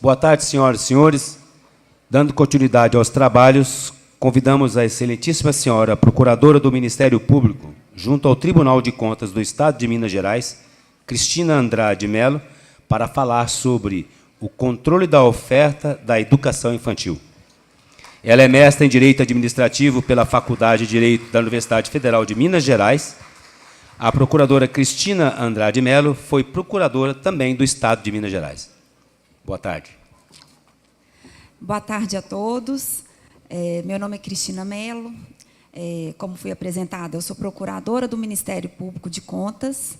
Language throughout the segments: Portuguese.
Boa tarde, senhoras e senhores. Dando continuidade aos trabalhos, convidamos a excelentíssima senhora Procuradora do Ministério Público, junto ao Tribunal de Contas do Estado de Minas Gerais, Cristina Andrade Melo, para falar sobre o controle da oferta da educação infantil. Ela é mestra em Direito Administrativo pela Faculdade de Direito da Universidade Federal de Minas Gerais. A procuradora Cristina Andrade Melo foi procuradora também do Estado de Minas Gerais. Boa tarde. Boa tarde a todos. Meu nome é Cristina Melo. Como fui apresentada, eu sou procuradora do Ministério Público de Contas.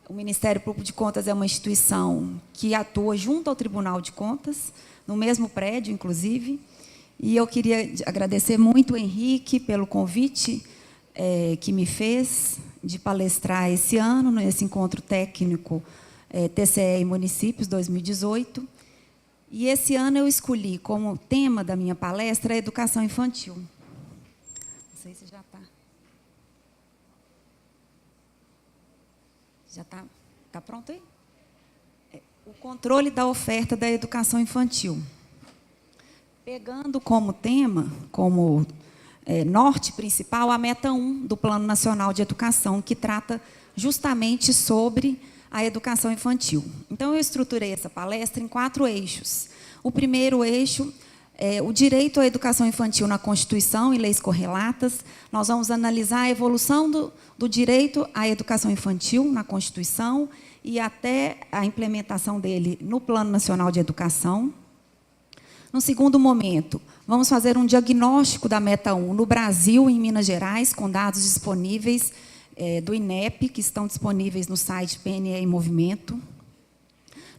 O Ministério Público de Contas é uma instituição que atua junto ao Tribunal de Contas, no mesmo prédio, inclusive. E eu queria agradecer muito o Henrique pelo convite que me fez de palestrar esse ano, nesse encontro técnico TCE e Municípios 2018. E esse ano eu escolhi como tema da minha palestra a educação infantil. Não sei se já está. Já está pronto aí? O controle da oferta da educação infantil. Pegando como tema, como norte principal, a meta 1 do Plano Nacional de Educação, que trata justamente sobre a educação infantil. Então, eu estruturei essa palestra em 4 eixos. O primeiro eixo é o direito à educação infantil na Constituição e leis correlatas. Nós vamos analisar a evolução do direito à educação infantil na Constituição e até a implementação dele no Plano Nacional de Educação. No segundo momento, vamos fazer um diagnóstico da meta 1 no Brasil e em Minas Gerais, com dados disponíveis do INEP, que estão disponíveis no site PNE em Movimento.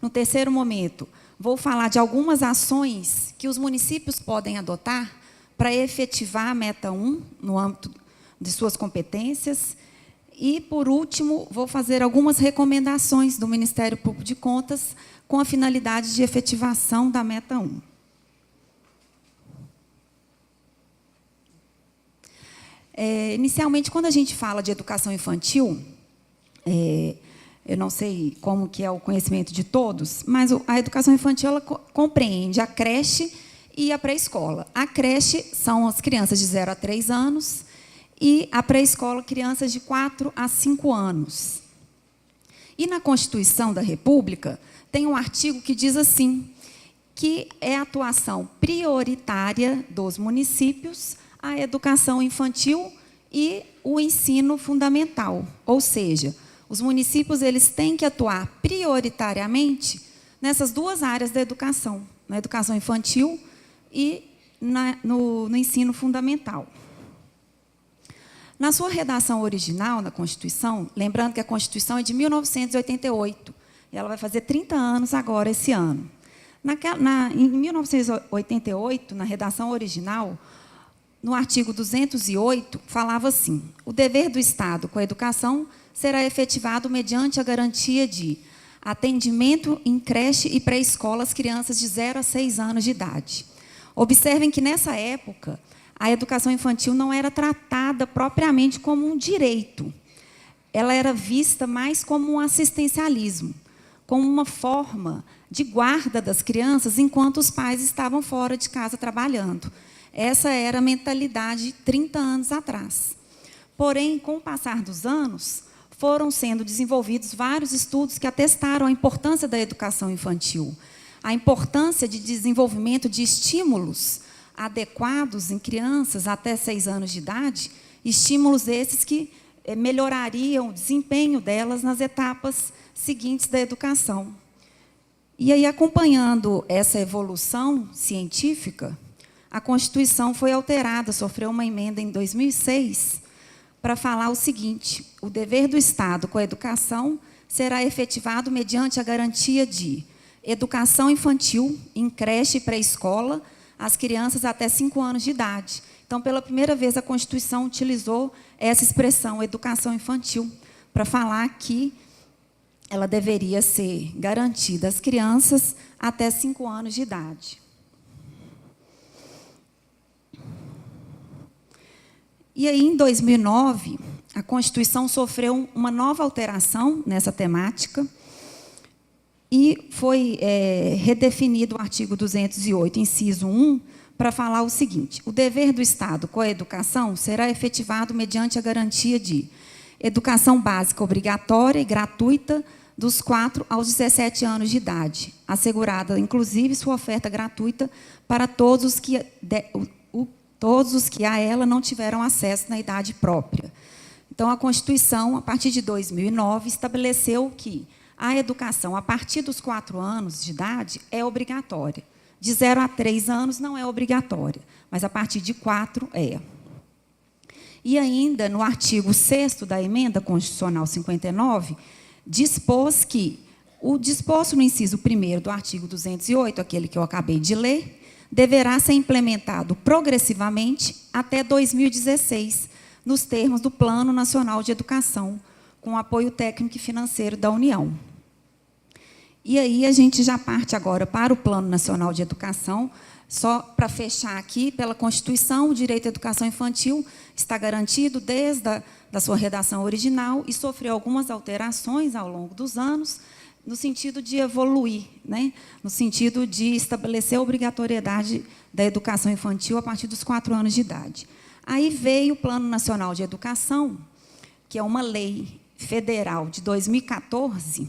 No terceiro momento, vou falar de algumas ações que os municípios podem adotar para efetivar a meta 1 no âmbito de suas competências. E, por último, vou fazer algumas recomendações do Ministério Público de Contas com a finalidade de efetivação da meta 1. Inicialmente, quando a gente fala de educação infantil, eu não sei como que é o conhecimento de todos, mas a educação infantil ela compreende a creche e a pré-escola. A creche são as crianças de 0 a 3 anos e a pré-escola, crianças de 4 a 5 anos. E na Constituição da República, tem um artigo que diz assim, que é a atuação prioritária dos municípios a educação infantil e o ensino fundamental. Ou seja, os municípios eles têm que atuar prioritariamente nessas 2 áreas da educação, na educação infantil e no ensino fundamental. Na sua redação original, na Constituição, lembrando que a Constituição é de 1988, e ela vai fazer 30 anos agora, esse ano. Em 1988, na redação original, no artigo 208, falava assim, o dever do Estado com a educação será efetivado mediante a garantia de atendimento em creche e pré-escola às crianças de 0 a 6 anos de idade. Observem que, nessa época, a educação infantil não era tratada propriamente como um direito. Ela era vista mais como um assistencialismo, como uma forma de guarda das crianças enquanto os pais estavam fora de casa trabalhando. Essa era a mentalidade 30 anos atrás. Porém, com o passar dos anos, foram sendo desenvolvidos vários estudos que atestaram a importância da educação infantil, a importância de desenvolvimento de estímulos adequados em crianças até 6 anos de idade, estímulos esses que melhorariam o desempenho delas nas etapas seguintes da educação. E aí, acompanhando essa evolução científica, a Constituição foi alterada, sofreu uma emenda em 2006, para falar o seguinte, o dever do Estado com a educação será efetivado mediante a garantia de educação infantil em creche e pré-escola às crianças até 5 anos de idade. Então, pela primeira vez, a Constituição utilizou essa expressão, educação infantil, para falar que ela deveria ser garantida às crianças até 5 anos de idade. E aí, em 2009, a Constituição sofreu uma nova alteração nessa temática, E foi redefinido o artigo 208, inciso 1, para falar o seguinte: o dever do Estado com a educação será efetivado mediante a garantia de educação básica obrigatória e gratuita dos 4 aos 17 anos de idade, assegurada, inclusive, sua oferta gratuita para todos os que a ela não tiveram acesso na idade própria. Então, a Constituição, a partir de 2009, estabeleceu que a educação, a partir dos 4 anos de idade, é obrigatória. De 0 a 3 anos não é obrigatória, mas a partir de 4 é. E ainda, no artigo 6º da Emenda Constitucional 59, dispôs que o disposto no inciso 1º do artigo 208, aquele que eu acabei de ler, deverá ser implementado progressivamente até 2016, nos termos do Plano Nacional de Educação, com apoio técnico e financeiro da União. E aí a gente já parte agora para o Plano Nacional de Educação. Só para fechar aqui, pela Constituição, o direito à educação infantil está garantido desde a sua redação original e sofreu algumas alterações ao longo dos anos, no sentido de evoluir, né? No sentido de estabelecer a obrigatoriedade da educação infantil a partir dos 4 anos de idade. Aí veio o Plano Nacional de Educação, que é uma lei federal de 2014,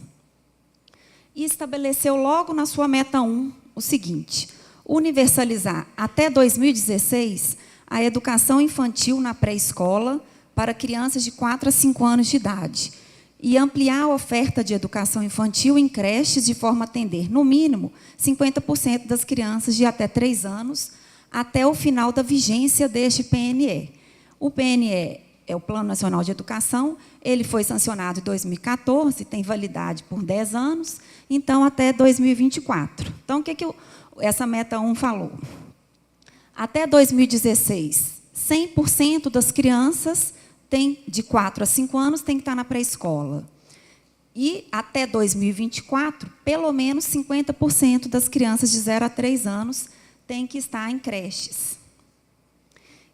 e estabeleceu logo na sua meta 1 o seguinte: universalizar até 2016 a educação infantil na pré-escola para crianças de 4 a 5 anos de idade e ampliar a oferta de educação infantil em creches de forma a atender, no mínimo, 50% das crianças de até 3 anos até o final da vigência deste PNE. O PNE é o Plano Nacional de Educação, ele foi sancionado em 2014, tem validade por 10 anos, então até 2024. Então, o que essa meta 1 falou? Até 2016, 100% das crianças de 4 a 5 anos têm que estar na pré-escola. E, até 2024, pelo menos 50% das crianças de 0 a 3 anos têm que estar em creches.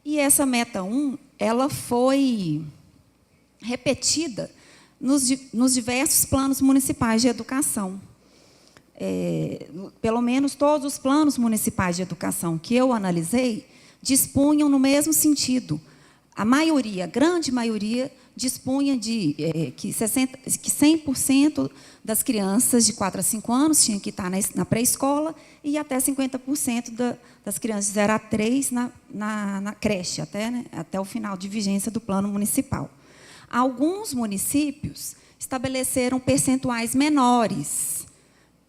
E essa meta 1, ela foi repetida nos diversos planos municipais de educação. Pelo menos todos os planos municipais de educação que eu analisei dispunham no mesmo sentido. A maioria, a grande maioria, dispunha de que 100% das crianças de 4 a 5 anos tinham que estar na pré-escola e até 50% das crianças de 0 a 3 na creche, até o final de vigência do plano municipal. Alguns municípios estabeleceram percentuais menores.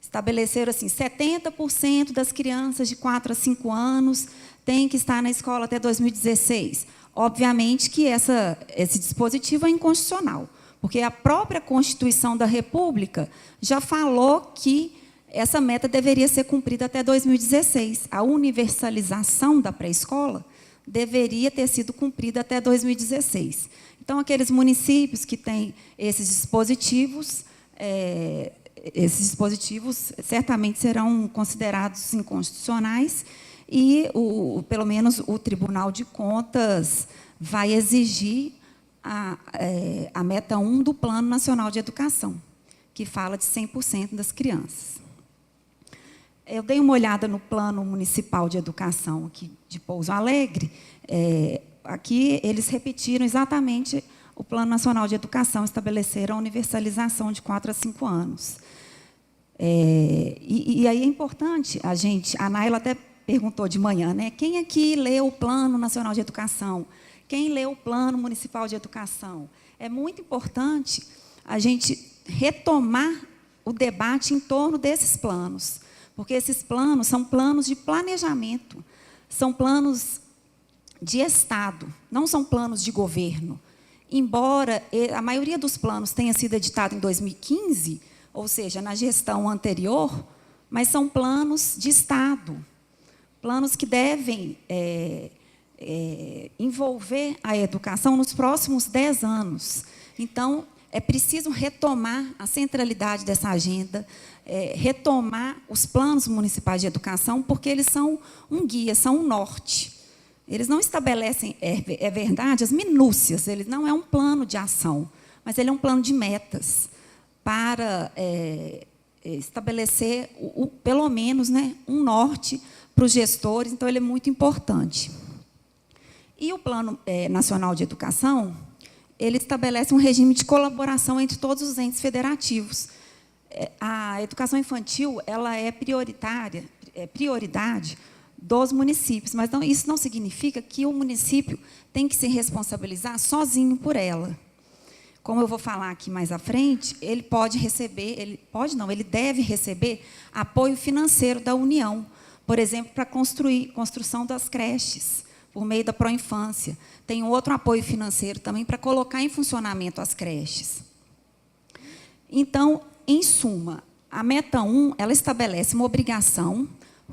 Estabeleceram assim, 70% das crianças de 4 a 5 anos têm que estar na escola até 2016. Obviamente que esse dispositivo é inconstitucional, porque a própria Constituição da República já falou que essa meta deveria ser cumprida até 2016. A universalização da pré-escola deveria ter sido cumprida até 2016. Então, aqueles municípios que têm esses dispositivos certamente serão considerados inconstitucionais e, pelo menos, o Tribunal de Contas vai exigir a meta 1 do Plano Nacional de Educação, que fala de 100% das crianças. Eu dei uma olhada no Plano Municipal de Educação aqui de Pouso Alegre. Aqui, eles repetiram exatamente o Plano Nacional de Educação, estabeleceram a universalização de 4 a 5 anos. E aí é importante a Naila até perguntou de manhã, né? Quem aqui leu o Plano Nacional de Educação? Quem leu o Plano Municipal de Educação? É muito importante a gente retomar o debate em torno desses planos, porque esses planos são planos de planejamento, são planos de Estado, não são planos de governo. Embora a maioria dos planos tenha sido editado em 2015, ou seja, na gestão anterior, mas são planos de Estado, planos que devem envolver a educação nos próximos 10 anos. Então, é preciso retomar a centralidade dessa agenda, retomar os planos municipais de educação, porque eles são um guia, são um norte. Eles não estabelecem, é verdade, as minúcias, ele não é um plano de ação, mas ele é um plano de metas para estabelecer, pelo menos, né, um norte para os gestores, então ele é muito importante. E o Plano Nacional de Educação, ele estabelece um regime de colaboração entre todos os entes federativos. A educação infantil ela é prioridade dos municípios, mas isso não significa que o município tem que se responsabilizar sozinho por ela. Como eu vou falar aqui mais à frente, ele pode receber, ele deve receber apoio financeiro da União, por exemplo, para construção das creches, por meio da Proinfância. Tem outro apoio financeiro também para colocar em funcionamento as creches. Então, em suma, a meta 1, ela estabelece uma obrigação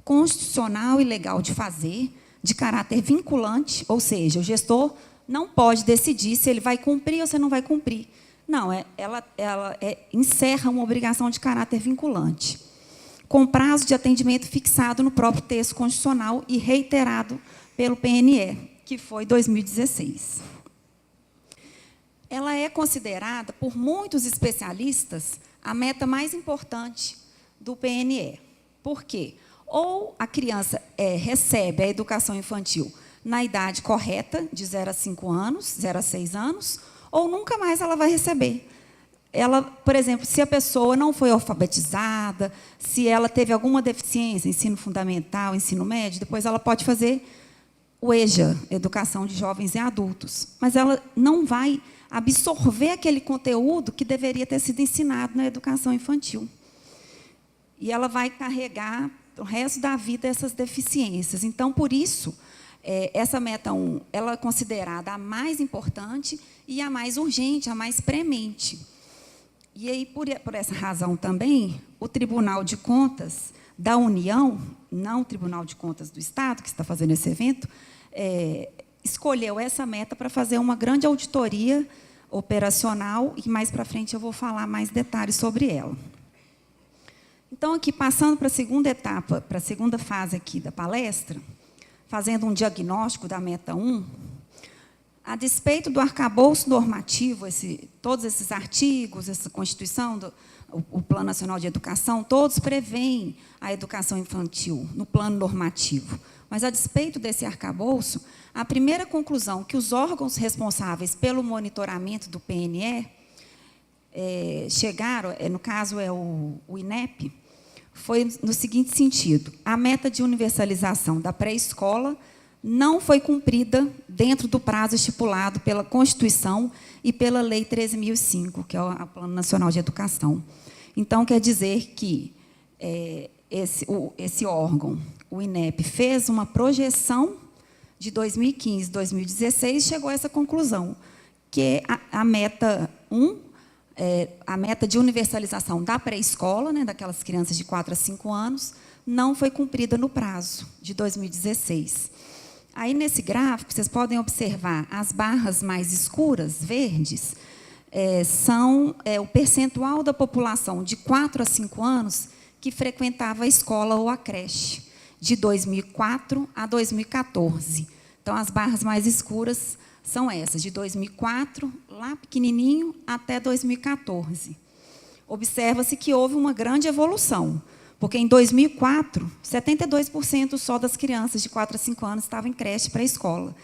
constitucional e legal de fazer, de caráter vinculante, ou seja, o gestor não pode decidir se ele vai cumprir ou se não vai cumprir. Não, ela encerra uma obrigação de caráter vinculante, com prazo de atendimento fixado no próprio texto constitucional e reiterado pelo PNE, que foi 2016. Ela é considerada, por muitos especialistas, a meta mais importante do PNE. Por quê? Ou a criança recebe a educação infantil na idade correta, de 0 a 5 anos, 0 a 6 anos, ou nunca mais ela vai receber. Ela, por exemplo, se a pessoa não foi alfabetizada, se ela teve alguma deficiência, ensino fundamental, ensino médio, depois ela pode fazer o EJA, Educação de Jovens e Adultos, mas ela não vai absorver aquele conteúdo que deveria ter sido ensinado na educação infantil. E ela vai carregar o resto da vida essas deficiências. Então, por isso, essa meta 1, ela é considerada a mais importante e a mais urgente, a mais premente. E aí, por essa razão também, o Tribunal de Contas da União, não o Tribunal de Contas do Estado, que está fazendo esse evento, escolheu essa meta para fazer uma grande auditoria operacional, e mais para frente eu vou falar mais detalhes sobre ela. Então, aqui, passando para a segunda etapa, para a segunda fase aqui da palestra, fazendo um diagnóstico da meta 1, a despeito do arcabouço normativo, todos esses artigos, essa Constituição, o Plano Nacional de Educação, todos prevêem a educação infantil no plano normativo. Mas, a despeito desse arcabouço, a primeira conclusão que os órgãos responsáveis pelo monitoramento do PNE chegaram, no caso é o INEP, foi no seguinte sentido: a meta de universalização da pré-escola não foi cumprida dentro do prazo estipulado pela Constituição e pela Lei 13.005, que é o Plano Nacional de Educação. Então, quer dizer que esse órgão, o INEP, fez uma projeção de 2015, 2016, e chegou a essa conclusão, que a meta 1, a meta de universalização da pré-escola, né, daquelas crianças de 4 a 5 anos, não foi cumprida no prazo de 2016. Aí, nesse gráfico, vocês podem observar as barras mais escuras, verdes, são o percentual da população de 4 a 5 anos que frequentava a escola ou a creche, de 2004 a 2014. Então, as barras mais escuras são essas, de 2004, lá pequenininho, até 2014. Observa-se que houve uma grande evolução, porque, em 2004, 72% só das crianças de 4 a 5 anos estavam em creche pré-escola.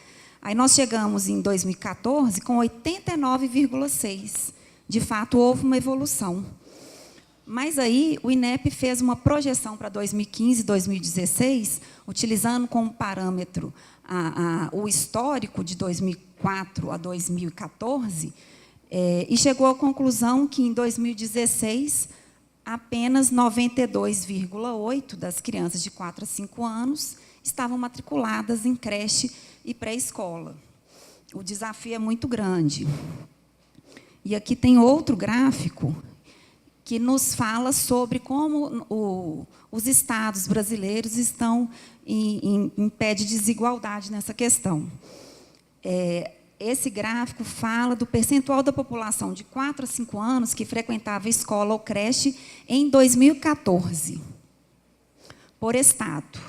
Aí nós chegamos, em 2014, com 89,6%. De fato, houve uma evolução. Mas aí o INEP fez uma projeção para 2015 e 2016, utilizando como parâmetro o histórico de 2004 a 2014, e chegou à conclusão que, em 2016, apenas 92,8% das crianças de 4 a 5 anos estavam matriculadas em creche e pré-escola. O desafio é muito grande. E aqui tem outro gráfico que nos fala sobre como os estados brasileiros estão em pé de desigualdade nessa questão. Esse gráfico fala do percentual da população de 4 a 5 anos que frequentava escola ou creche em 2014, por estado.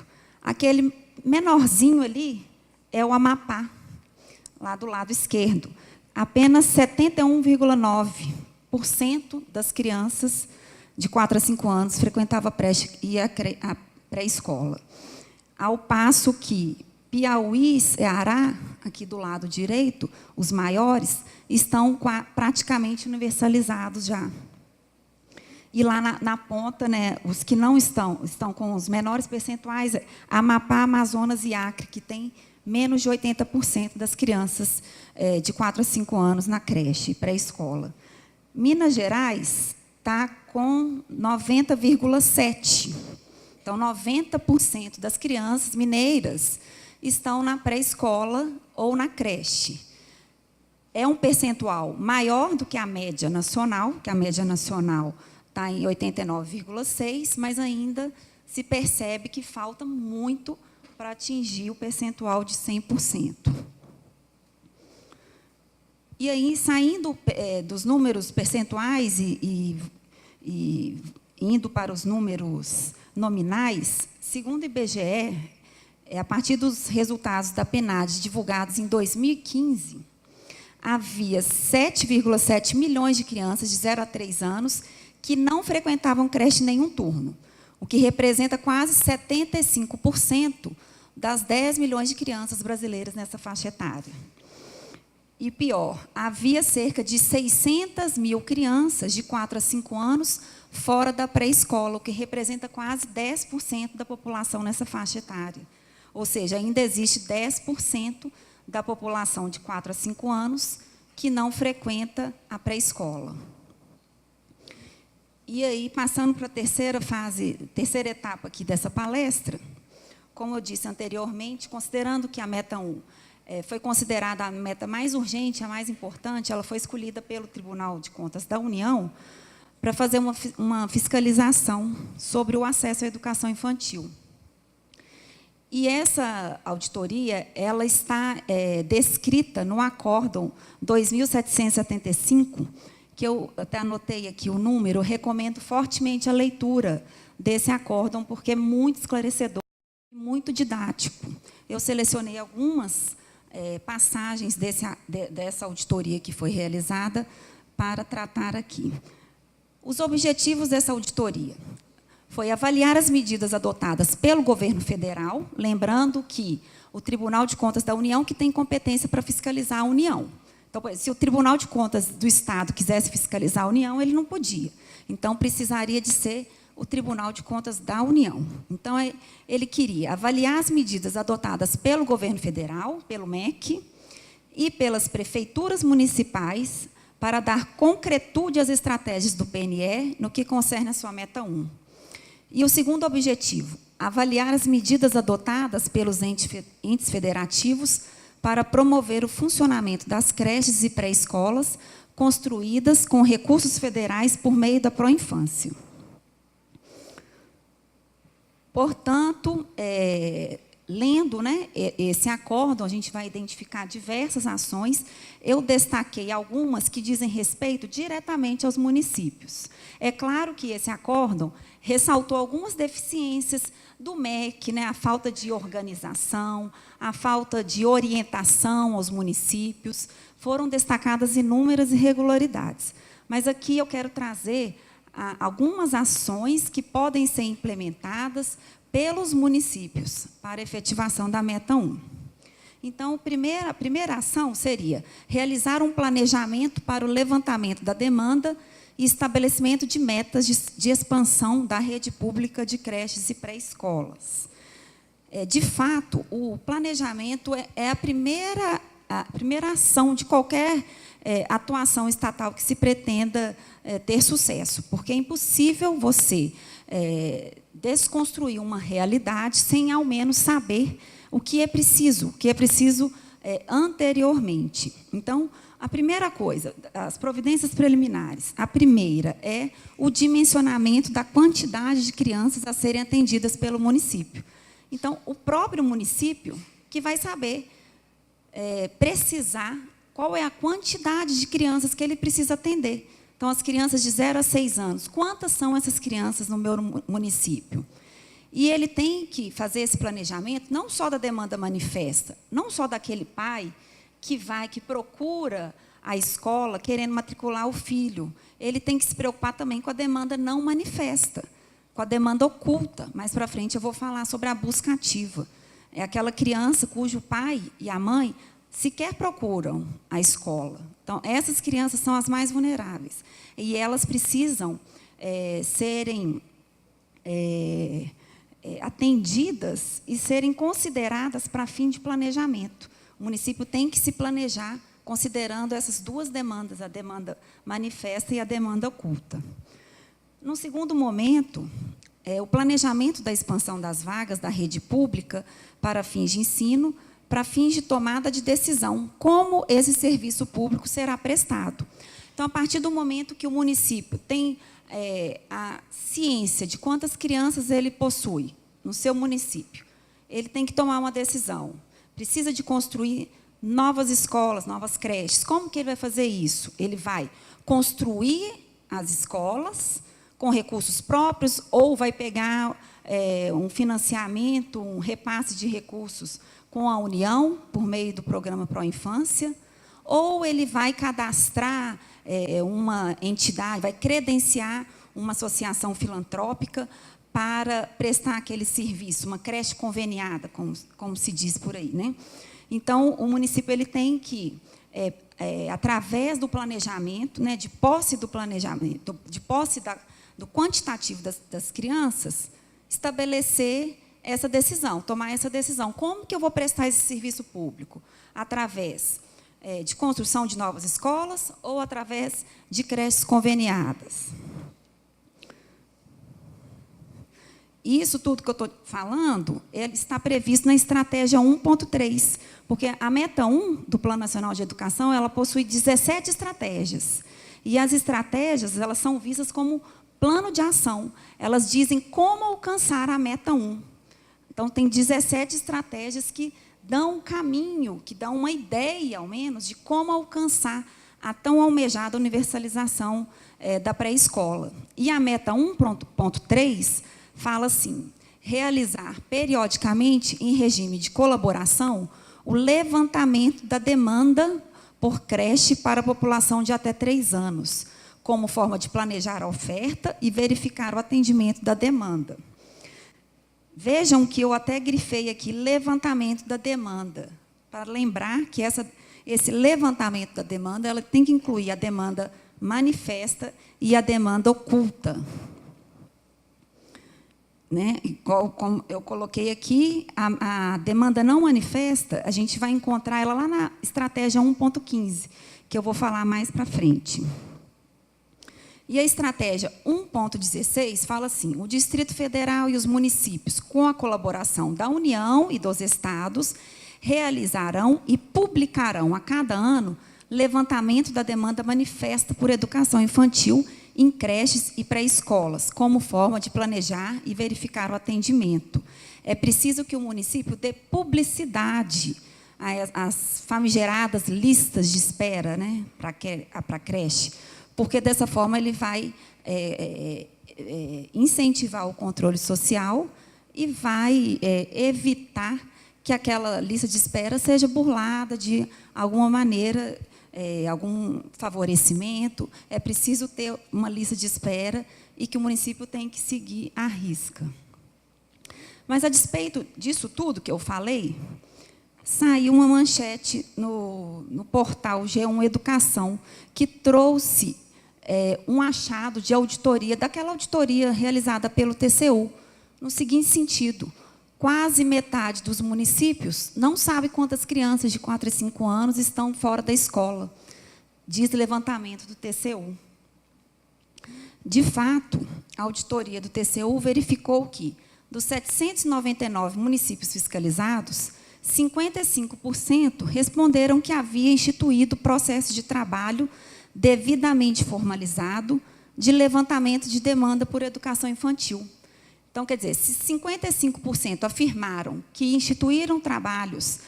Aquele menorzinho ali é o Amapá, lá do lado esquerdo. Apenas 71,9% das crianças de 4 a 5 anos frequentava a pré-escola. Ao passo que Piauí e Ceará, aqui do lado direito, os maiores, estão praticamente universalizados já. E lá na ponta, né, os que não estão com os menores percentuais, Amapá, Amazonas e Acre, que tem menos de 80% das crianças de 4 a 5 anos na creche, pré-escola. Minas Gerais está com 90,7%. Então, 90% das crianças mineiras estão na pré-escola ou na creche. É um percentual maior do que a média nacional, que a média nacional está em 89,6%, mas ainda se percebe que falta muito para atingir o percentual de 100%. E aí, saindo dos números percentuais e indo para os números nominais, segundo o IBGE, a partir dos resultados da PNAD divulgados em 2015, havia 7,7 milhões de crianças de 0 a 3 anos que não frequentavam creche nenhum turno, o que representa quase 75% das 10 milhões de crianças brasileiras nessa faixa etária. E pior, havia cerca de 600 mil crianças de 4 a 5 anos fora da pré-escola, o que representa quase 10% da população nessa faixa etária. Ou seja, ainda existe 10% da população de 4 a 5 anos que não frequenta a pré-escola. E aí, passando para a terceira etapa aqui dessa palestra, como eu disse anteriormente, considerando que a meta 1 foi considerada a meta mais urgente, a mais importante, ela foi escolhida pelo Tribunal de Contas da União para fazer uma fiscalização sobre o acesso à educação infantil. E essa auditoria ela está descrita no Acórdão 2775, que eu até anotei aqui o número, eu recomendo fortemente a leitura desse acórdão, porque é muito esclarecedor e muito didático. Eu selecionei algumas passagens dessa auditoria que foi realizada para tratar aqui. Os objetivos dessa auditoria foi avaliar as medidas adotadas pelo governo federal, lembrando que o Tribunal de Contas da União que tem competência para fiscalizar a União. Então, se o Tribunal de Contas do Estado quisesse fiscalizar a União, ele não podia. Então, precisaria de ser o Tribunal de Contas da União. Então, ele queria avaliar as medidas adotadas pelo governo federal, pelo MEC, e pelas prefeituras municipais para dar concretude às estratégias do PNE no que concerne a sua meta 1. E o segundo objetivo, avaliar as medidas adotadas pelos entes federativos para promover o funcionamento das creches e pré-escolas construídas com recursos federais por meio da Proinfância. Portanto, lendo, né, esse acórdão, a gente vai identificar diversas ações. Eu destaquei algumas que dizem respeito diretamente aos municípios. É claro que esse acórdão ressaltou algumas deficiências do MEC, né, a falta de organização, a falta de orientação aos municípios. Foram destacadas inúmeras irregularidades. Mas aqui eu quero trazer algumas ações que podem ser implementadas pelos municípios para a efetivação da meta 1. Então, a primeira ação seria realizar um planejamento para o levantamento da demanda e estabelecimento de metas de expansão da rede pública de creches e pré-escolas. De fato, o planejamento é a primeira ação de qualquer atuação estatal que se pretenda ter sucesso, porque é impossível você desconstruir uma realidade sem, ao menos, saber o que é preciso anteriormente. Então, a primeira coisa, as providências preliminares. A primeira é o dimensionamento da quantidade de crianças a serem atendidas pelo município. Então, o próprio município que vai saber precisar qual é a quantidade de crianças que ele precisa atender. Então, as crianças de 0 a 6 anos, quantas são essas crianças no meu município? E ele tem que fazer esse planejamento não só da demanda manifesta, não só daquele pai que procura à escola querendo matricular o filho, ele tem que se preocupar também com a demanda não manifesta, com a demanda oculta. Mais para frente eu vou falar sobre a busca ativa. É aquela criança cujo pai e a mãe sequer procuram a escola. Então, essas crianças são as mais vulneráveis. E elas precisam serem atendidas e serem consideradas para fim de planejamento. O município tem que se planejar considerando essas duas demandas, a demanda manifesta e a demanda oculta. No segundo momento, o planejamento da expansão das vagas da rede pública para fins de ensino, para fins de tomada de decisão, como esse serviço público será prestado. Então, a partir do momento que o município tem a ciência de quantas crianças ele possui no seu município, ele tem que tomar uma decisão. Precisa de construir novas escolas, novas creches. Como que ele vai fazer isso? Ele vai construir as escolas com recursos próprios ou vai pegar um financiamento, um repasse de recursos com a União, por meio do programa Pro Infância, ou ele vai cadastrar uma entidade, vai credenciar uma associação filantrópica para prestar aquele serviço, uma creche conveniada, como se diz por aí, né? Então, o município ele tem que, através do planejamento, né, de posse do planejamento, de posse do quantitativo das crianças, estabelecer essa decisão, tomar essa decisão. Como que eu vou prestar esse serviço público? Através de construção de novas escolas ou através de creches conveniadas? Isso tudo que eu estou falando está previsto na estratégia 1.3, porque a meta 1 do Plano Nacional de Educação, ela possui 17 estratégias. E as estratégias, elas são vistas como plano de ação. Elas dizem como alcançar a meta 1. Então, tem 17 estratégias que dão um caminho, que dão uma ideia, ao menos, de como alcançar a tão almejada universalização da pré-escola. E a meta 1.3 fala assim: realizar periodicamente, em regime de colaboração, o levantamento da demanda por creche para a população de até 3 anos, como forma de planejar a oferta e verificar o atendimento da demanda. Vejam que eu até grifei aqui levantamento da demanda, para lembrar que esse levantamento da demanda ela tem que incluir a demanda manifesta e a demanda oculta. Né? Como eu coloquei aqui, a demanda não manifesta, a gente vai encontrar ela lá na estratégia 1.15, que eu vou falar mais para frente. E a estratégia 1.16 fala assim: o Distrito Federal e os municípios, com a colaboração da União e dos estados, realizarão e publicarão a cada ano levantamento da demanda manifesta por educação infantil em creches e pré-escolas, como forma de planejar e verificar o atendimento. É preciso que o município dê publicidade às famigeradas listas de espera, né, para a creche, porque, dessa forma, ele vai incentivar o controle social e vai evitar que aquela lista de espera seja burlada de alguma maneira, algum favorecimento. É preciso ter uma lista de espera e que o município tem que seguir à risca. Mas, a despeito disso tudo que eu falei, saiu uma manchete no portal G1 Educação, que trouxe um achado de auditoria, daquela auditoria realizada pelo TCU, no seguinte sentido: quase metade dos municípios não sabe quantas crianças de 4 a 5 anos estão fora da escola, diz levantamento do TCU. De fato, a auditoria do TCU verificou que, dos 799 municípios fiscalizados, 55% responderam que havia instituído processo de trabalho devidamente formalizado de levantamento de demanda por educação infantil. Então, quer dizer, se 55% afirmaram que instituíram trabalhos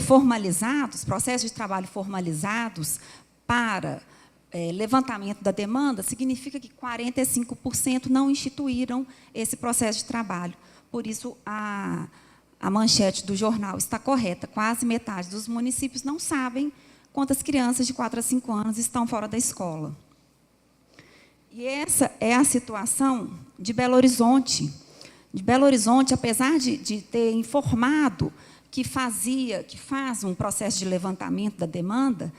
formalizados, processos de trabalho formalizados para levantamento da demanda, significa que 45% não instituíram esse processo de trabalho. Por isso, a manchete do jornal está correta. Quase metade dos municípios não sabem quantas crianças de 4 a 5 anos estão fora da escola. E essa é a situação de Belo Horizonte. De Belo Horizonte, apesar de ter informado que faz um processo de levantamento da demanda,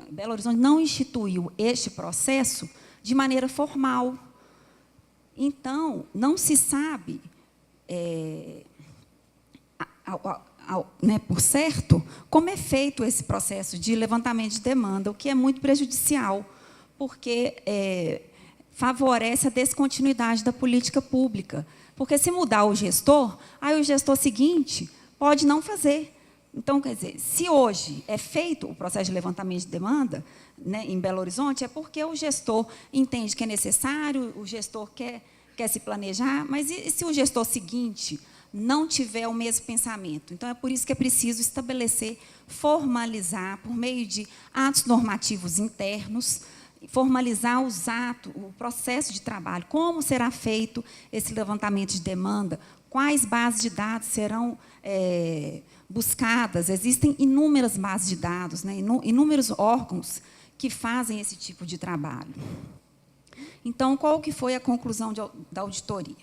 Belo Horizonte não instituiu este processo de maneira formal. Então, não se sabe, por certo, como é feito esse processo de levantamento de demanda, o que é muito prejudicial, porque favorece a descontinuidade da política pública. Porque, se mudar o gestor, aí o gestor seguinte pode não fazer. Então, quer dizer, se hoje é feito o processo de levantamento de demanda, né, em Belo Horizonte, é porque o gestor entende que é necessário, o gestor quer se planejar, mas e se o gestor seguinte não tiver o mesmo pensamento? Então, é por isso que é preciso estabelecer, formalizar, por meio de atos normativos internos, formalizar o processo de trabalho, como será feito esse levantamento de demanda, quais bases de dados serão buscadas. Existem inúmeras bases de dados, né, inúmeros órgãos que fazem esse tipo de trabalho. Então, qual que foi a conclusão da auditoria,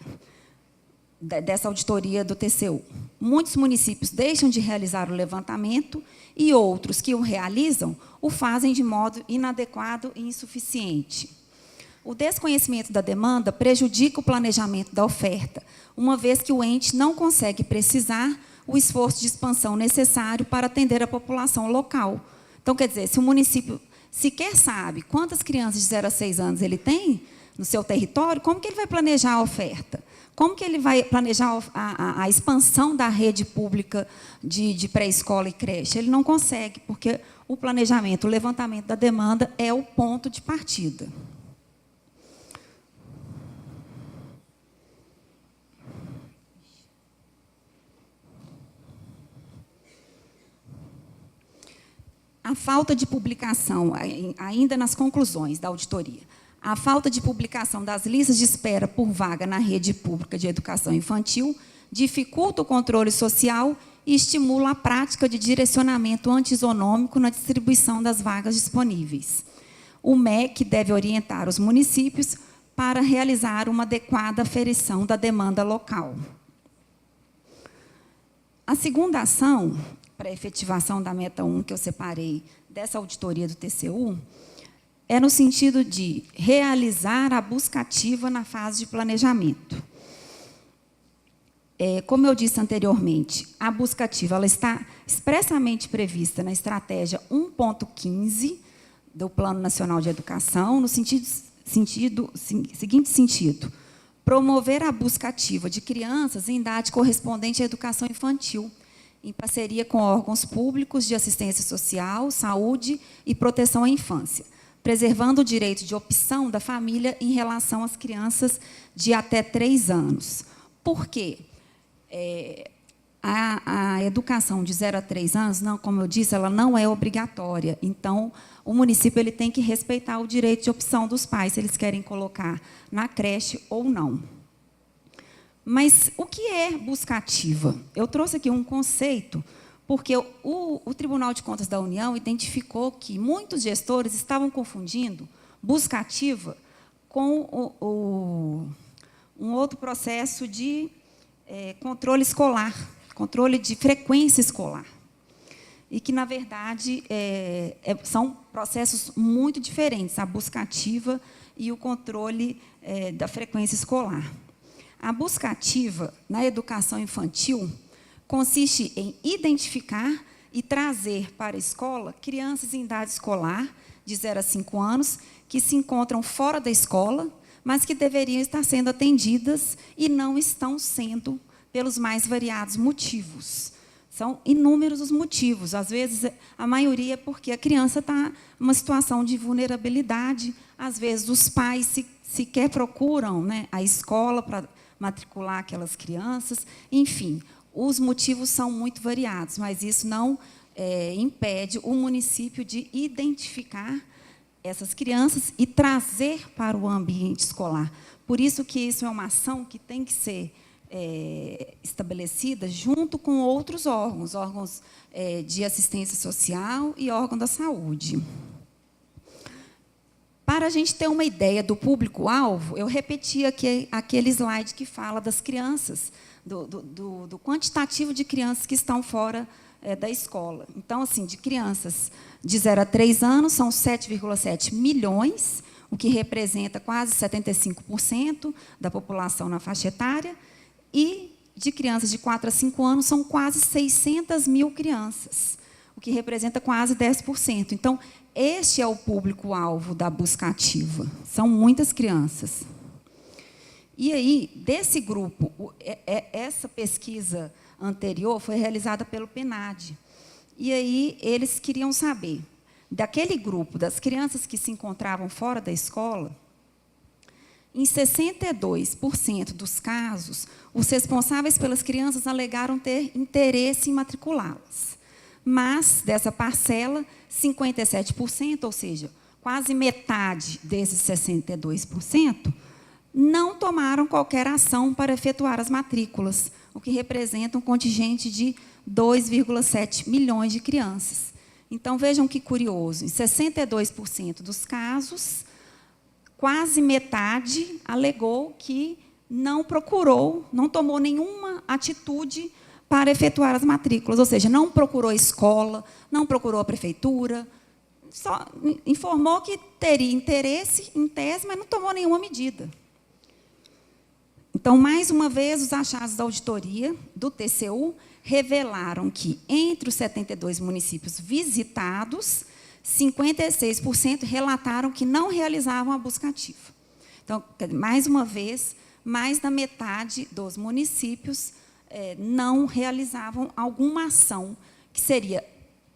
dessa auditoria do TCU? Muitos municípios deixam de realizar o levantamento e outros que o realizam o fazem de modo inadequado e insuficiente. O desconhecimento da demanda prejudica o planejamento da oferta, uma vez que o ente não consegue precisar o esforço de expansão necessário para atender a população local. Então, quer dizer, se o município sequer sabe quantas crianças de 0 a 6 anos ele tem no seu território, como que ele vai planejar a oferta? Como que ele vai planejar a expansão da rede pública de pré-escola e creche? Ele não consegue, porque o planejamento, o levantamento da demanda é o ponto de partida. A falta de publicação, ainda nas conclusões da auditoria, a falta de publicação das listas de espera por vaga na rede pública de educação infantil dificulta o controle social e estimula a prática de direcionamento antisonômico na distribuição das vagas disponíveis. O MEC deve orientar os municípios para realizar uma adequada aferição da demanda local. A segunda ação, para a efetivação da meta 1, que eu separei dessa auditoria do TCU, é no sentido de realizar a busca ativa na fase de planejamento. Como eu disse anteriormente, a busca ativa ela está expressamente prevista na estratégia 1.15 do Plano Nacional de Educação, no seguinte sentido: promover a busca ativa de crianças em idade correspondente à educação infantil, em parceria com órgãos públicos de assistência social, saúde e proteção à infância, preservando o direito de opção da família em relação às crianças de até 3 anos. Por quê? A educação de 0 a 3 anos, não, como eu disse, ela não é obrigatória. Então, o município ele tem que respeitar o direito de opção dos pais, se eles querem colocar na creche ou não. Mas o que é busca ativa? Eu trouxe aqui um conceito, porque o Tribunal de Contas da União identificou que muitos gestores estavam confundindo busca ativa com um outro processo de controle escolar, controle de frequência escolar. E que, na verdade, são processos muito diferentes, a busca ativa e o controle da frequência escolar. A busca ativa na educação infantil consiste em identificar e trazer para a escola crianças em idade escolar, de 0 a 5 anos, que se encontram fora da escola, mas que deveriam estar sendo atendidas e não estão sendo, pelos mais variados motivos. São inúmeros os motivos. Às vezes, a maioria é porque a criança está numa situação de vulnerabilidade. Às vezes, os pais sequer procuram, né, a escola para matricular aquelas crianças. Enfim, os motivos são muito variados, mas isso não impede o município de identificar essas crianças e trazer para o ambiente escolar. Por isso que isso é uma ação que tem que ser estabelecida junto com outros órgãos, de assistência social e órgão da saúde. Para a gente ter uma ideia do público-alvo, eu repeti aqui aquele slide que fala das crianças, do quantitativo de crianças que estão fora da escola. Então, assim, de crianças de 0 a 3 anos, são 7,7 milhões, o que representa quase 75% da população na faixa etária, e de crianças de 4 a 5 anos, são quase 600 mil crianças, o que representa quase 10%. Então, este é o público-alvo da busca ativa. São muitas crianças. E aí, desse grupo, essa pesquisa anterior foi realizada pelo PNAD. E aí, eles queriam saber, daquele grupo, das crianças que se encontravam fora da escola, em 62% dos casos, os responsáveis pelas crianças alegaram ter interesse em matriculá-las. Mas, dessa parcela, 57%, ou seja, quase metade desses 62%, não tomaram qualquer ação para efetuar as matrículas, o que representa um contingente de 2,7 milhões de crianças. Então, vejam que curioso, em 62% dos casos, quase metade alegou que não procurou, não tomou nenhuma atitude para efetuar as matrículas, ou seja, não procurou a escola, não procurou a prefeitura, só informou que teria interesse em tese, mas não tomou nenhuma medida. Então, mais uma vez, os achados da auditoria do TCU revelaram que, entre os 72 municípios visitados, 56% relataram que não realizavam a busca ativa. Então, mais uma vez, mais da metade dos municípios não realizavam alguma ação que seria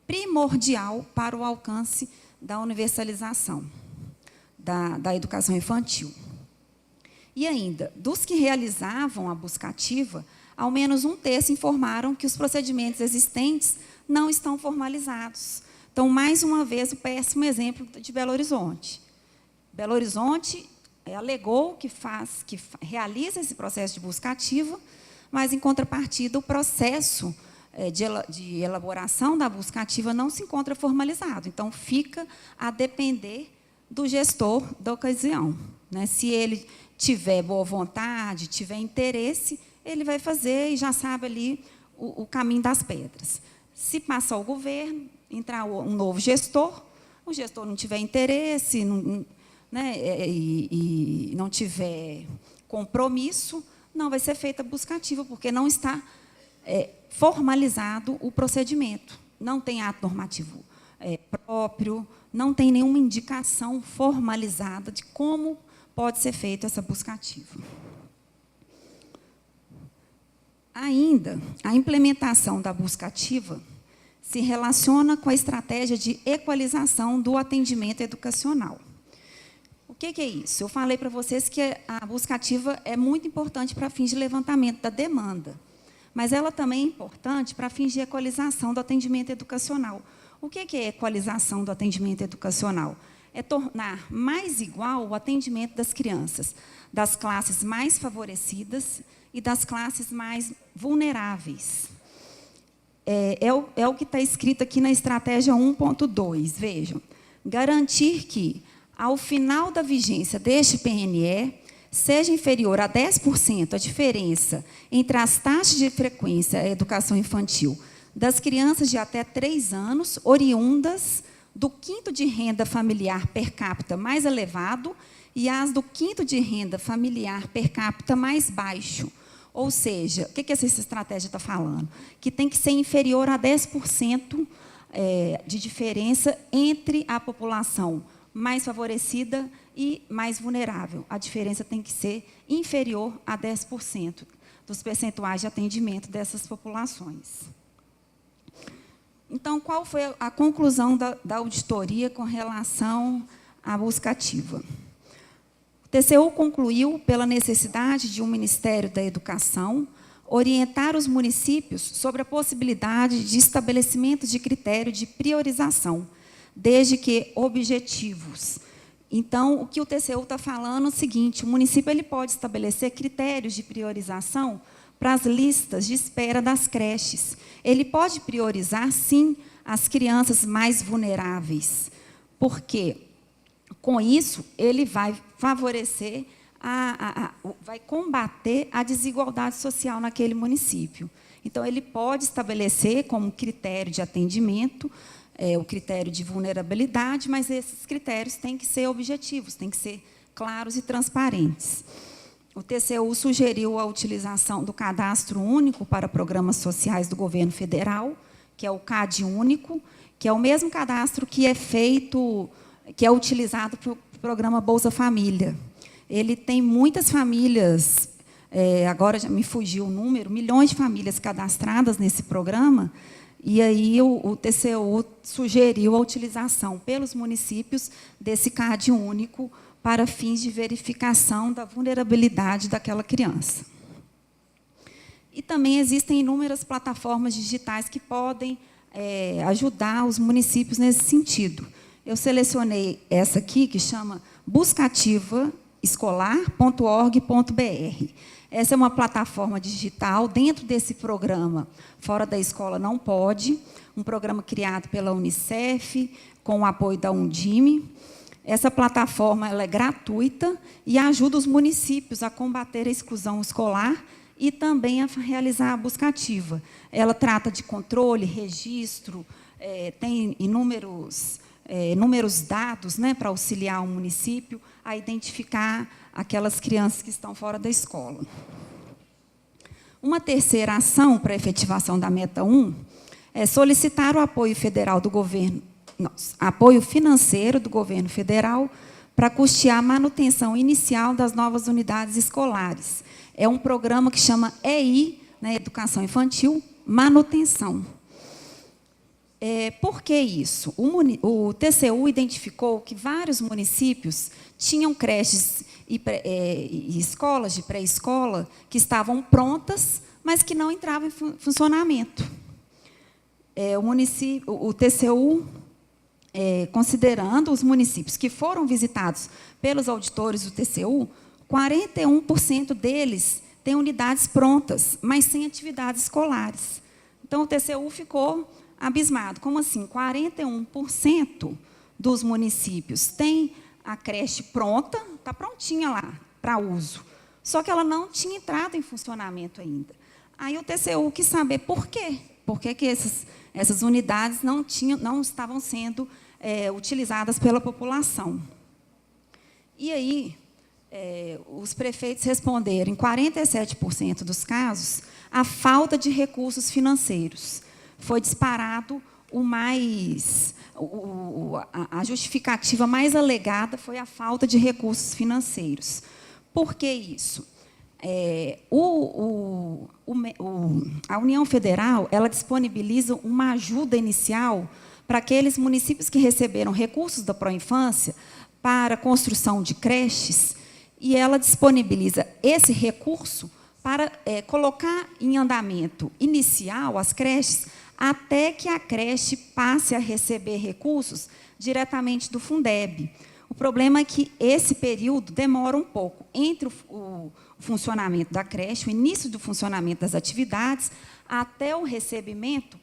primordial para o alcance da universalização da educação infantil. E ainda, dos que realizavam a busca ativa, ao menos 1/3 informaram que os procedimentos existentes não estão formalizados. Então, mais uma vez, o péssimo exemplo de Belo Horizonte. Belo Horizonte alegou que realiza esse processo de busca ativa, mas, em contrapartida, o processo de elaboração da busca ativa não se encontra formalizado. Então, fica a depender do gestor da ocasião, né? Se ele tiver boa vontade, tiver interesse, ele vai fazer e já sabe ali o caminho das pedras. Se passar o governo, entrar um novo gestor, o gestor não tiver interesse, e não tiver compromisso, não vai ser feita a busca ativa, porque não está formalizado o procedimento. Não tem ato normativo próprio, não tem nenhuma indicação formalizada de como pode ser feita essa busca ativa. Ainda, a implementação da busca ativa se relaciona com a estratégia de equalização do atendimento educacional. O que é isso? Eu falei para vocês que a busca ativa é muito importante para fins de levantamento da demanda, mas ela também é importante para fins de equalização do atendimento educacional. O que é equalização do atendimento educacional? É tornar mais igual o atendimento das crianças, das classes mais favorecidas e das classes mais vulneráveis. É o que está escrito aqui na estratégia 1.2. Vejam, garantir que, ao final da vigência deste PNE, seja inferior a 10% a diferença entre as taxas de frequência à educação infantil das crianças de até 3 anos, oriundas do quinto de renda familiar per capita mais elevado e as do quinto de renda familiar per capita mais baixo. Ou seja, o que essa estratégia está falando? Que tem que ser inferior a 10% de diferença entre a população mais favorecida e mais vulnerável. A diferença tem que ser inferior a 10% dos percentuais de atendimento dessas populações. Então, qual foi a conclusão da auditoria com relação à busca ativa? O TCU concluiu pela necessidade de um Ministério da Educação orientar os municípios sobre a possibilidade de estabelecimento de critério de priorização, desde que objetivos. Então, o que o TCU está falando é o seguinte: o município pode estabelecer critérios de priorização para as listas de espera das creches. Ele pode priorizar, sim, as crianças mais vulneráveis, porque, com isso, ele vai favorecer, vai combater a desigualdade social naquele município. Então, ele pode estabelecer como critério de atendimento o critério de vulnerabilidade, mas esses critérios têm que ser objetivos, têm que ser claros e transparentes. O TCU sugeriu a utilização do cadastro único para programas sociais do governo federal, que é o CAD único, que é o mesmo cadastro que é feito, que é utilizado para o programa Bolsa Família. Ele tem muitas famílias, agora já me fugiu o número, milhões de famílias cadastradas nesse programa, e aí o TCU sugeriu a utilização pelos municípios desse CAD único para fins de verificação da vulnerabilidade daquela criança. E também existem inúmeras plataformas digitais que podem ajudar os municípios nesse sentido. Eu selecionei essa aqui, que chama buscativaescolar.org.br. Essa é uma plataforma digital dentro desse programa Fora da Escola Não Pode, um programa criado pela Unicef, com o apoio da Undime. Essa plataforma ela é gratuita e ajuda os municípios a combater a exclusão escolar e também a realizar a buscativa. Ela trata de controle, registro, tem inúmeros dados, né, para auxiliar o município a identificar aquelas crianças que estão fora da escola. Uma terceira ação para a efetivação da meta 1 é solicitar o apoio federal do governo, apoio financeiro do governo federal para custear a manutenção inicial das novas unidades escolares. É um programa que chama EI, né, Educação Infantil, Manutenção. Por que isso? O TCU identificou que vários municípios tinham creches e escolas de pré-escola que estavam prontas, mas que não entravam em funcionamento. O TCU, considerando os municípios que foram visitados pelos auditores do TCU, 41% deles têm unidades prontas, mas sem atividades escolares. Então, o TCU ficou abismado. Como assim? 41% dos municípios têm a creche pronta, está prontinha lá, para uso, só que ela não tinha entrado em funcionamento ainda. Aí o TCU quis saber por quê. Por que essas unidades não estavam sendo utilizadas pela população. E aí, os prefeitos responderam, em 47% dos casos, a falta de recursos financeiros. Foi disparado a justificativa mais alegada foi a falta de recursos financeiros. Por que isso? A União Federal ela disponibiliza uma ajuda inicial para aqueles municípios que receberam recursos da Proinfância para a construção de creches, e ela disponibiliza esse recurso para colocar em andamento inicial as creches, até que a creche passe a receber recursos diretamente do Fundeb. O problema é que esse período demora um pouco entre o funcionamento da creche, o início do funcionamento das atividades, até o recebimento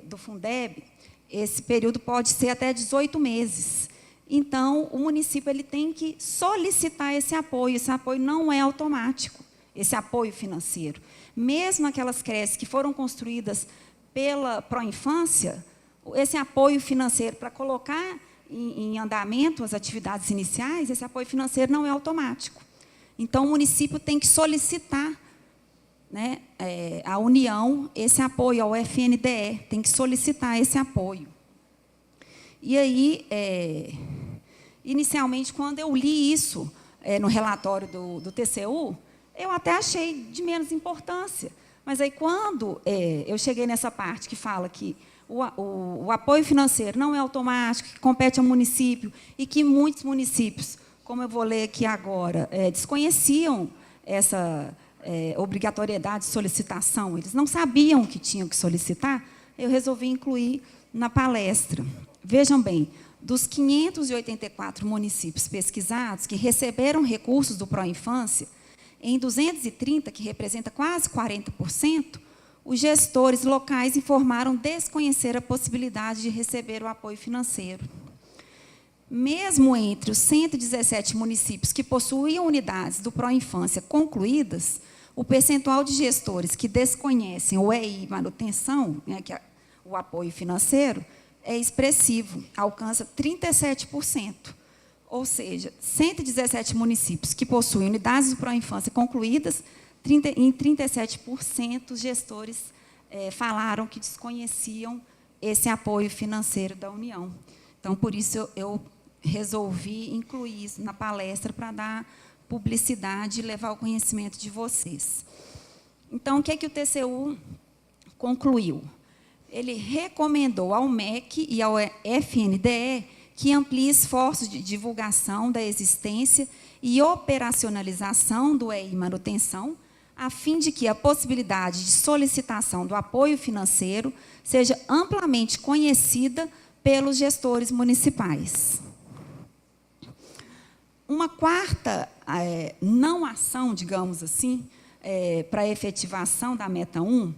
do Fundeb. Esse período pode ser até 18 meses. Então, o município ele tem que solicitar esse apoio. Esse apoio não é automático, esse apoio financeiro. Mesmo aquelas creches que foram construídas pela Proinfância, esse apoio financeiro para colocar em andamento as atividades iniciais, esse apoio financeiro não é automático. Então, o município tem que solicitar, né, à União esse apoio, ao FNDE, tem que solicitar esse apoio. E aí, inicialmente, quando eu li isso no relatório do TCU, eu até achei de menos importância. Mas aí, quando eu cheguei nessa parte que fala que o apoio financeiro não é automático, que compete ao município, e que muitos municípios, como eu vou ler aqui agora, desconheciam essa obrigatoriedade de solicitação, eles não sabiam que tinham que solicitar, eu resolvi incluir na palestra. Vejam bem, dos 584 municípios pesquisados que receberam recursos do Proinfância, em 230, que representa quase 40%, os gestores locais informaram desconhecer a possibilidade de receber o apoio financeiro. Mesmo entre os 117 municípios que possuíam unidades do Proinfância concluídas, o percentual de gestores que desconhecem o EI manutenção, né, que é o apoio financeiro, é expressivo, alcança 37%. Ou seja, 117 municípios que possuem unidades do Proinfância concluídas, em 37% os gestores falaram que desconheciam esse apoio financeiro da União. Então, por isso, eu resolvi incluir isso na palestra para dar publicidade e levar ao conhecimento de vocês. Então, o que o TCU concluiu? Ele recomendou ao MEC e ao FNDE que amplie esforços de divulgação da existência e operacionalização do EI manutenção, a fim de que a possibilidade de solicitação do apoio financeiro seja amplamente conhecida pelos gestores municipais. Uma quarta não ação, digamos assim, para a efetivação da meta 1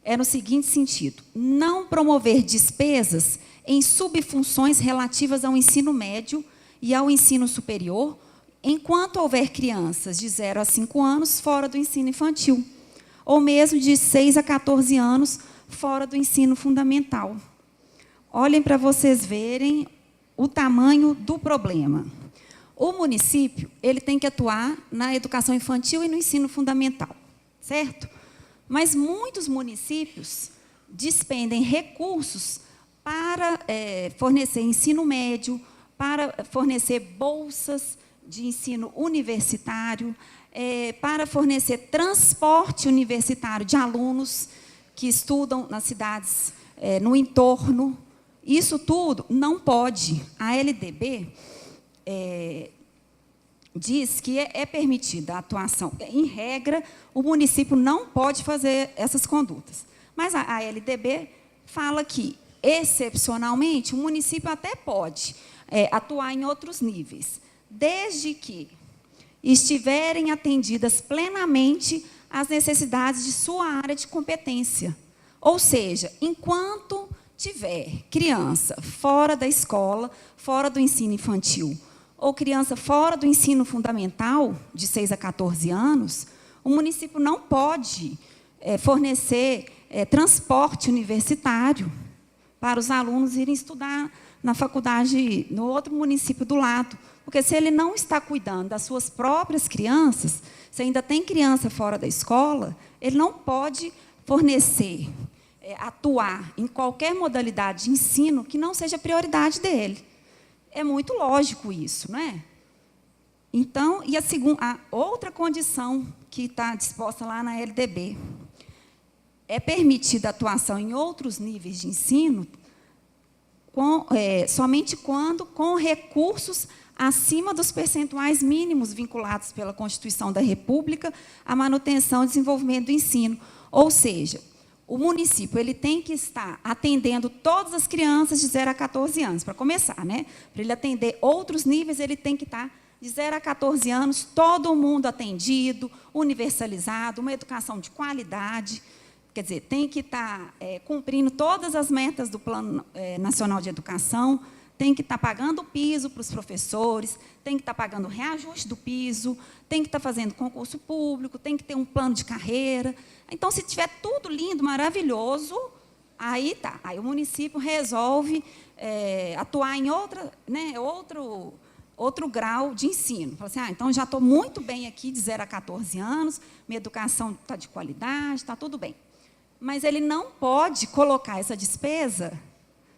é no seguinte sentido: não promover despesas em subfunções relativas ao ensino médio e ao ensino superior, enquanto houver crianças de 0 a 5 anos fora do ensino infantil, ou mesmo de 6 a 14 anos fora do ensino fundamental. Olhem para vocês verem o tamanho do problema. O município ele tem que atuar na educação infantil e no ensino fundamental, certo? Mas muitos municípios despendem recursos para fornecer ensino médio, para fornecer bolsas de ensino universitário, para fornecer transporte universitário de alunos que estudam nas cidades no entorno. Isso tudo não pode. A LDB diz que é permitida a atuação. Em regra, o município não pode fazer essas condutas. Mas a LDB fala que, excepcionalmente, o município até pode atuar em outros níveis, desde que estiverem atendidas plenamente as necessidades de sua área de competência. Ou seja, enquanto tiver criança fora da escola, fora do ensino infantil, ou criança fora do ensino fundamental, de 6 a 14 anos, o município não pode fornecer transporte universitário para os alunos irem estudar na faculdade no outro município do lado. Porque se ele não está cuidando das suas próprias crianças, se ainda tem criança fora da escola, ele não pode fornecer, atuar em qualquer modalidade de ensino que não seja prioridade dele. É muito lógico isso, não é? Então, e a outra condição que está disposta lá na LDB é permitida a atuação em outros níveis de ensino somente quando com recursos acima dos percentuais mínimos vinculados pela Constituição da República à manutenção e desenvolvimento do ensino. Ou seja, o município ele tem que estar atendendo todas as crianças de 0 a 14 anos, para começar, né? Para ele atender outros níveis, ele tem que estar de 0 a 14 anos, todo mundo atendido, universalizado, uma educação de qualidade. Quer dizer, tem que estar cumprindo todas as metas do Plano Nacional de Educação, tem que estar pagando o piso para os professores, tem que estar pagando o reajuste do piso, tem que estar fazendo concurso público, tem que ter um plano de carreira. Então, se tiver tudo lindo, maravilhoso, aí tá. Aí o município resolve atuar em outro grau de ensino. Fala assim, então já estou muito bem aqui de 0 a 14 anos, minha educação está de qualidade, está tudo bem. Mas ele não pode colocar essa despesa,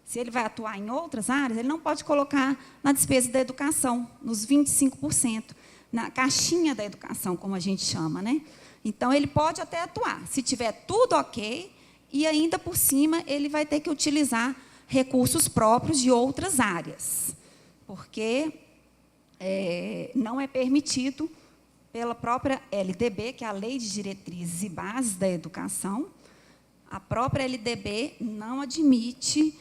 se ele vai atuar em outras áreas, ele não pode colocar na despesa da educação, nos 25%, na caixinha da educação, como a gente chama, né? Então, ele pode até atuar, se tiver tudo ok, e ainda por cima ele vai ter que utilizar recursos próprios de outras áreas, porque não é permitido pela própria LDB, que é a Lei de Diretrizes e Bases da Educação. A própria LDB não admite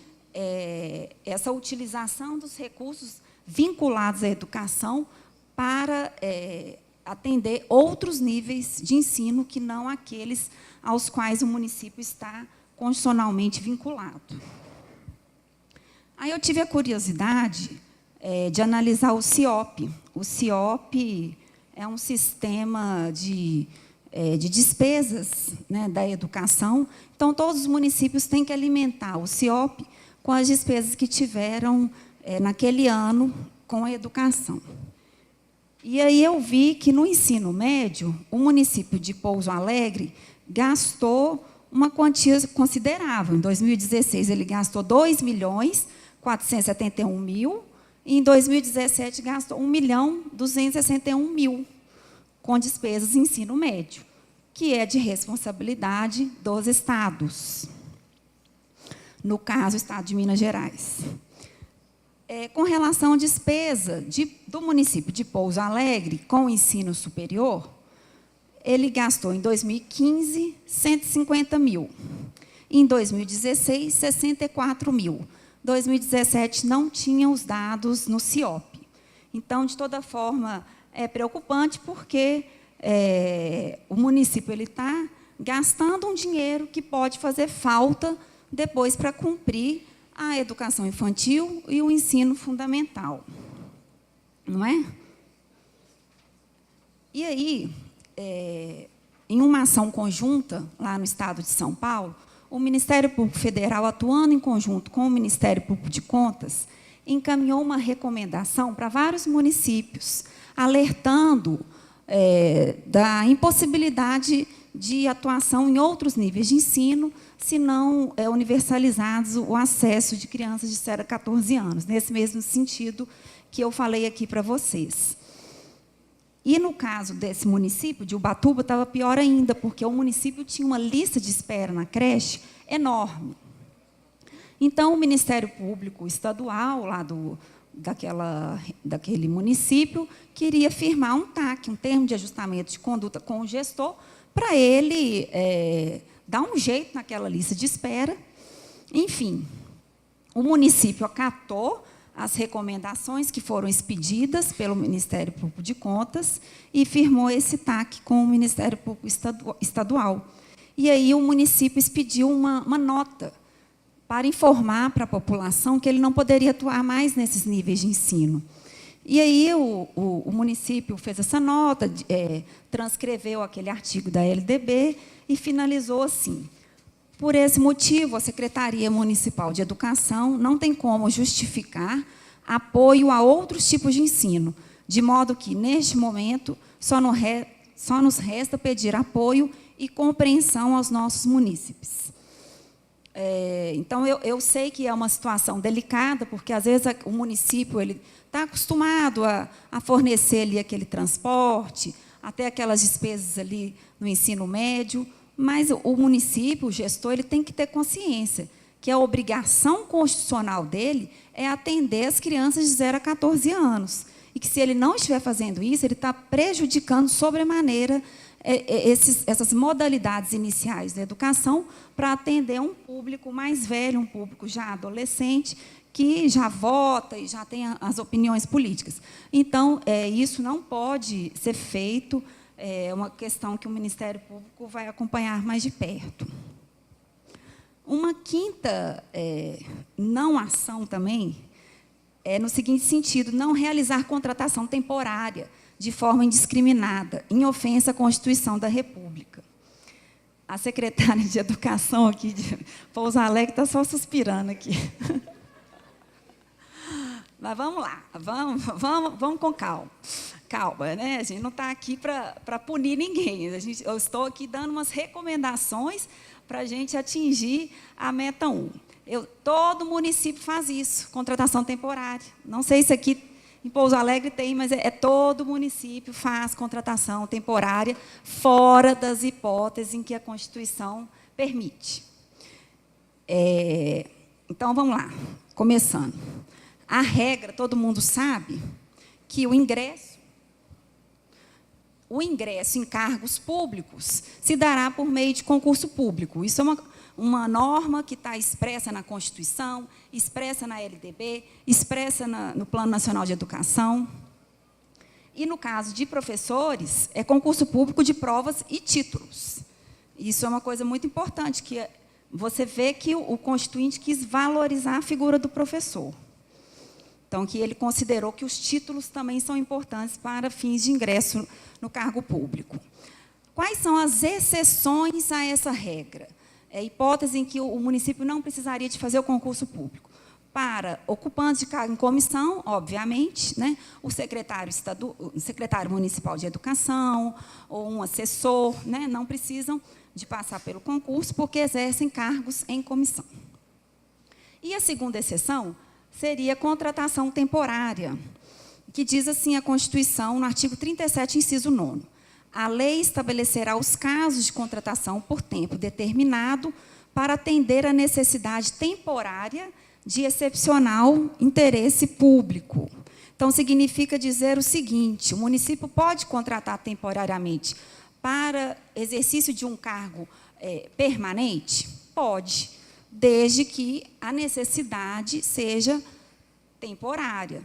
essa utilização dos recursos vinculados à educação para atender outros níveis de ensino que não aqueles aos quais o município está constitucionalmente vinculado. Aí eu tive a curiosidade de analisar o CIOP. O CIOP é um sistema de despesas, né, da educação. Então, todos os municípios têm que alimentar o CIOP com as despesas que tiveram naquele ano com a educação. E aí eu vi que, no ensino médio, o município de Pouso Alegre gastou uma quantia considerável. Em 2016, ele gastou 2.471.000, e em 2017 gastou 1.261.000 com despesas em ensino médio, que é de responsabilidade dos estados. No caso, o Estado de Minas Gerais. Com relação à despesa do município de Pouso Alegre com o ensino superior, ele gastou, em 2015, 150.000. Em 2016, 64.000. 2017 não tinha os dados no CIOP. Então, de toda forma, é preocupante porque o município está gastando um dinheiro que pode fazer falta depois para cumprir a educação infantil e o ensino fundamental. Não é? E aí, em uma ação conjunta, lá no Estado de São Paulo, o Ministério Público Federal, atuando em conjunto com o Ministério Público de Contas, encaminhou uma recomendação para vários municípios, alertando da impossibilidade de atuação em outros níveis de ensino, se não universalizados o acesso de crianças de 0 a 14 anos, nesse mesmo sentido que eu falei aqui para vocês. E, no caso desse município, de Ubatuba, estava pior ainda, porque o município tinha uma lista de espera na creche enorme. Então, o Ministério Público Estadual, lá daquele município, queria firmar um TAC, um termo de ajustamento de conduta com o gestor, para ele dar um jeito naquela lista de espera. Enfim, o município acatou as recomendações que foram expedidas pelo Ministério Público de Contas e firmou esse TAC com o Ministério Público Estadual. E aí o município expediu uma nota para informar para a população que ele não poderia atuar mais nesses níveis de ensino. E aí o município fez essa nota, transcreveu aquele artigo da LDB e finalizou assim: por esse motivo, a Secretaria Municipal de Educação não tem como justificar apoio a outros tipos de ensino, de modo que, neste momento, só nos resta pedir apoio e compreensão aos nossos munícipes. Então, eu sei que é uma situação delicada, porque, às vezes, o município está acostumado a fornecer ali aquele transporte, até aquelas despesas ali no ensino médio, mas o município, o gestor, ele tem que ter consciência que a obrigação constitucional dele é atender as crianças de 0 a 14 anos. E que, se ele não estiver fazendo isso, ele está prejudicando sobremaneira essas modalidades iniciais da educação para atender um público mais velho, um público já adolescente, que já vota e já tem as opiniões políticas. Então, isso não pode ser feito. É uma questão que o Ministério Público vai acompanhar mais de perto. Uma quinta não ação também é no seguinte sentido: não realizar contratação temporária de forma indiscriminada, em ofensa à Constituição da República. A secretária de Educação aqui de Pouso Alegre está só suspirando aqui. Mas vamos lá, vamos com calma. Calma, né? A gente não está aqui para punir ninguém. Eu estou aqui dando umas recomendações para a gente atingir a meta 1. Todo município faz isso, contratação temporária. Não sei se aqui em Pouso Alegre tem, mas todo município faz contratação temporária, fora das hipóteses em que a Constituição permite. Então, vamos lá, começando. A regra, todo mundo sabe, que o ingresso em cargos públicos se dará por meio de concurso público. Isso é uma norma que está expressa na Constituição, expressa na LDB, expressa no Plano Nacional de Educação. E, no caso de professores, é concurso público de provas e títulos. Isso é uma coisa muito importante, que você vê que o Constituinte quis valorizar a figura do professor. Então, que ele considerou que os títulos também são importantes para fins de ingresso no cargo público. Quais são as exceções a essa regra? É hipótese em que o município não precisaria de fazer o concurso público. Para ocupantes de cargo em comissão, obviamente, né, o secretário municipal de educação ou um assessor, né, não precisam de passar pelo concurso porque exercem cargos em comissão. E a segunda exceção seria a contratação temporária, que diz assim a Constituição, no artigo 37, inciso 9º. A lei estabelecerá os casos de contratação por tempo determinado para atender a necessidade temporária de excepcional interesse público. Então, significa dizer o seguinte: o município pode contratar temporariamente para exercício de um cargo permanente? Pode, desde que a necessidade seja temporária.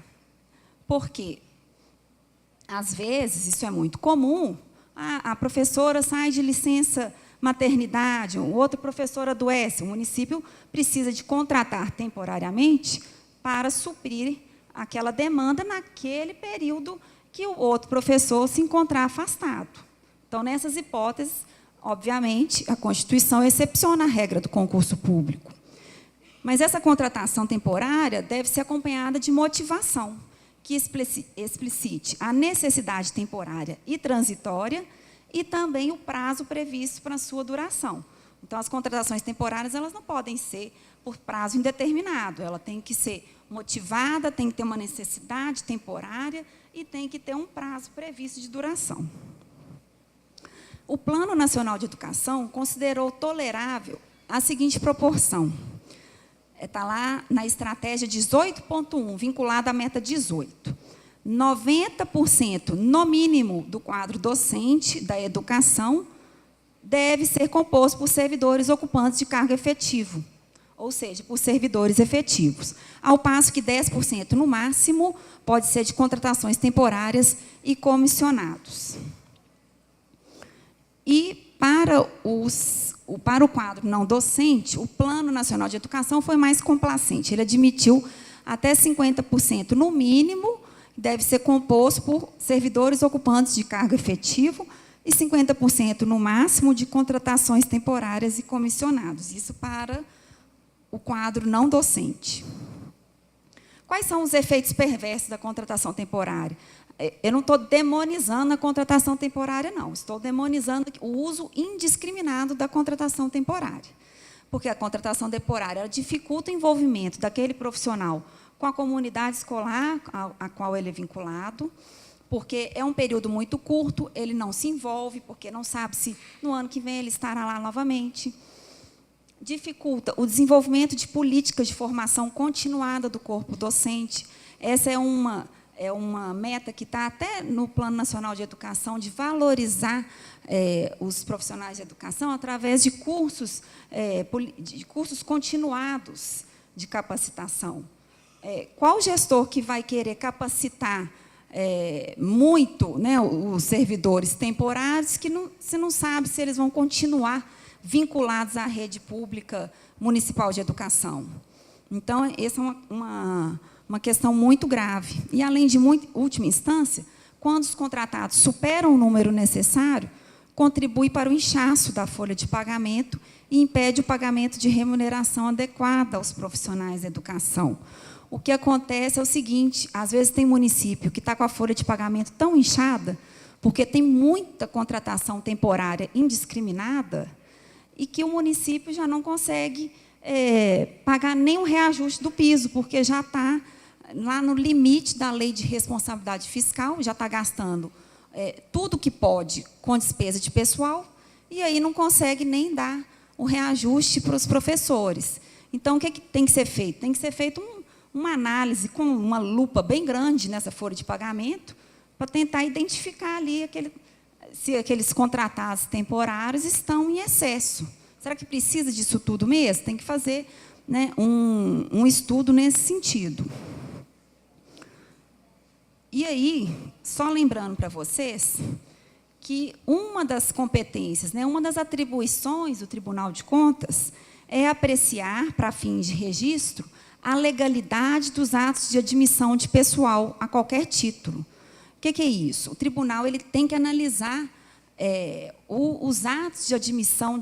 Por quê? Às vezes, isso é muito comum, a professora sai de licença maternidade, o outro professor adoece, o município precisa de contratar temporariamente para suprir aquela demanda naquele período que o outro professor se encontrar afastado. Então, nessas hipóteses, obviamente, a Constituição excepciona a regra do concurso público. Mas essa contratação temporária deve ser acompanhada de motivação, que explicite a necessidade temporária e transitória e também o prazo previsto para a sua duração. Então, as contratações temporárias elas não podem ser por prazo indeterminado, ela tem que ser motivada, tem que ter uma necessidade temporária e tem que ter um prazo previsto de duração. O Plano Nacional de Educação considerou tolerável a seguinte proporção. Está lá na estratégia 18.1, vinculada à meta 18. 90%, no mínimo, do quadro docente da educação deve ser composto por servidores ocupantes de cargo efetivo, ou seja, por servidores efetivos, ao passo que 10%, no máximo, pode ser de contratações temporárias e comissionados. E para o quadro não docente, o Plano Nacional de Educação foi mais complacente. Ele admitiu até 50%, no mínimo, deve ser composto por servidores ocupantes de cargo efetivo e 50%, no máximo, de contratações temporárias e comissionados. Isso para o quadro não docente. Quais são os efeitos perversos da contratação temporária? Eu não estou demonizando a contratação temporária, não. Estou demonizando o uso indiscriminado da contratação temporária. Porque a contratação temporária ela dificulta o envolvimento daquele profissional com a comunidade escolar a qual ele é vinculado, porque é um período muito curto, ele não se envolve, porque não sabe se no ano que vem ele estará lá novamente. Dificulta o desenvolvimento de políticas de formação continuada do corpo docente. Essa é uma meta que está até no Plano Nacional de Educação, de valorizar os profissionais de educação através de cursos continuados de capacitação. Qual gestor que vai querer capacitar muito, né, os servidores temporários que se não sabe se eles vão continuar vinculados à rede pública municipal de educação? Então, essa é uma questão muito grave. E, além de última instância, quando os contratados superam o número necessário, contribui para o inchaço da folha de pagamento e impede o pagamento de remuneração adequada aos profissionais da educação. O que acontece é o seguinte: às vezes tem município que está com a folha de pagamento tão inchada, porque tem muita contratação temporária indiscriminada, e que o município já não consegue pagar nem um reajuste do piso, porque já está lá no limite da lei de responsabilidade fiscal, já está gastando tudo que pode com despesa de pessoal, e aí não consegue nem dar o reajuste para os professores. Então, o que tem que ser feito? Tem que ser feito uma análise com uma lupa bem grande nessa folha de pagamento, para tentar identificar ali se aqueles contratados temporários estão em excesso. Será que precisa disso tudo mesmo? Tem que fazer, né, um estudo nesse sentido. E aí, só lembrando para vocês que uma das competências, né, uma das atribuições do Tribunal de Contas é apreciar, para fins de registro, a legalidade dos atos de admissão de pessoal a qualquer título. O que é isso? O tribunal ele tem que analisar os atos de admissão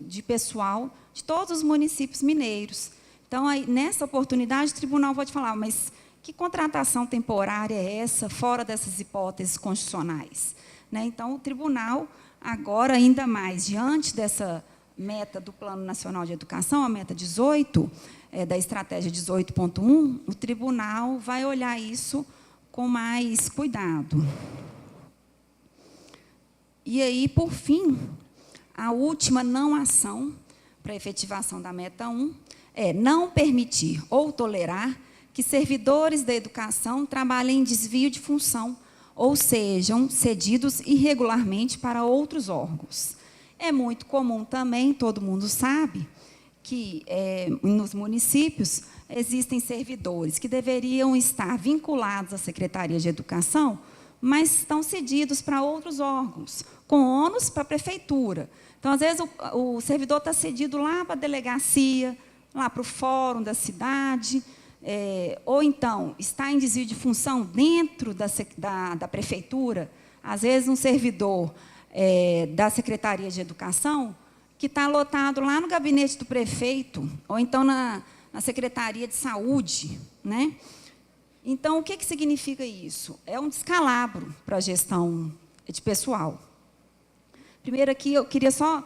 de pessoal de todos os municípios mineiros. Então, aí, nessa oportunidade, o tribunal pode falar, mas que contratação temporária é essa, fora dessas hipóteses constitucionais? Né? Então, o tribunal, agora, ainda mais, diante dessa meta do Plano Nacional de Educação, a meta 18, da estratégia 18.1, o tribunal vai olhar isso com mais cuidado. E aí, por fim, a última não ação para a efetivação da meta 1 é não permitir ou tolerar que servidores da educação trabalhem em desvio de função ou sejam cedidos irregularmente para outros órgãos. É muito comum também, todo mundo sabe, que nos municípios existem servidores que deveriam estar vinculados à Secretaria de Educação, mas estão cedidos para outros órgãos, com ônus para a prefeitura. Então, às vezes, o servidor está cedido lá para a delegacia, lá para o fórum da cidade, ou então está em desvio de função dentro da prefeitura, às vezes um servidor da Secretaria de Educação, que está lotado lá no gabinete do prefeito, ou então na Secretaria de Saúde. Né? Então, o que significa isso? É um descalabro para a gestão de pessoal. Primeiro, aqui, eu queria só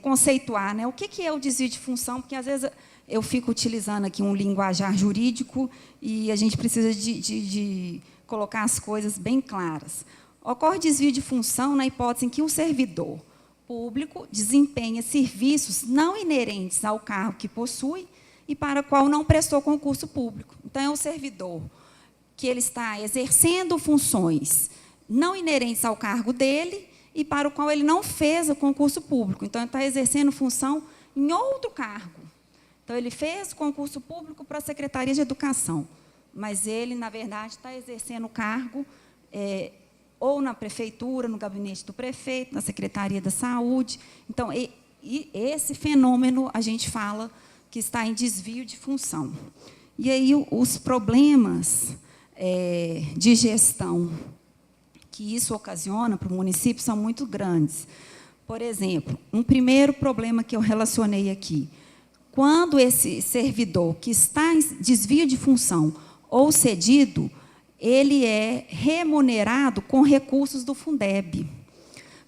conceituar, né, o que é o desvio de função, porque, às vezes, eu fico utilizando aqui um linguajar jurídico e a gente precisa de colocar as coisas bem claras. Ocorre desvio de função na hipótese em que um servidor público desempenha serviços não inerentes ao cargo que possui e para o qual não prestou concurso público. Então, é um servidor que ele está exercendo funções não inerentes ao cargo dele e para o qual ele não fez o concurso público. Então, ele está exercendo função em outro cargo. Então, ele fez concurso público para a Secretaria de Educação, mas ele, na verdade, está exercendo o cargo ou na prefeitura, no gabinete do prefeito, na Secretaria da Saúde. Então, esse fenômeno, a gente fala que está em desvio de função. E aí, os problemas de gestão que isso ocasiona para o município são muito grandes. Por exemplo, um primeiro problema que eu relacionei aqui, quando esse servidor que está em desvio de função ou cedido, ele é remunerado com recursos do Fundeb.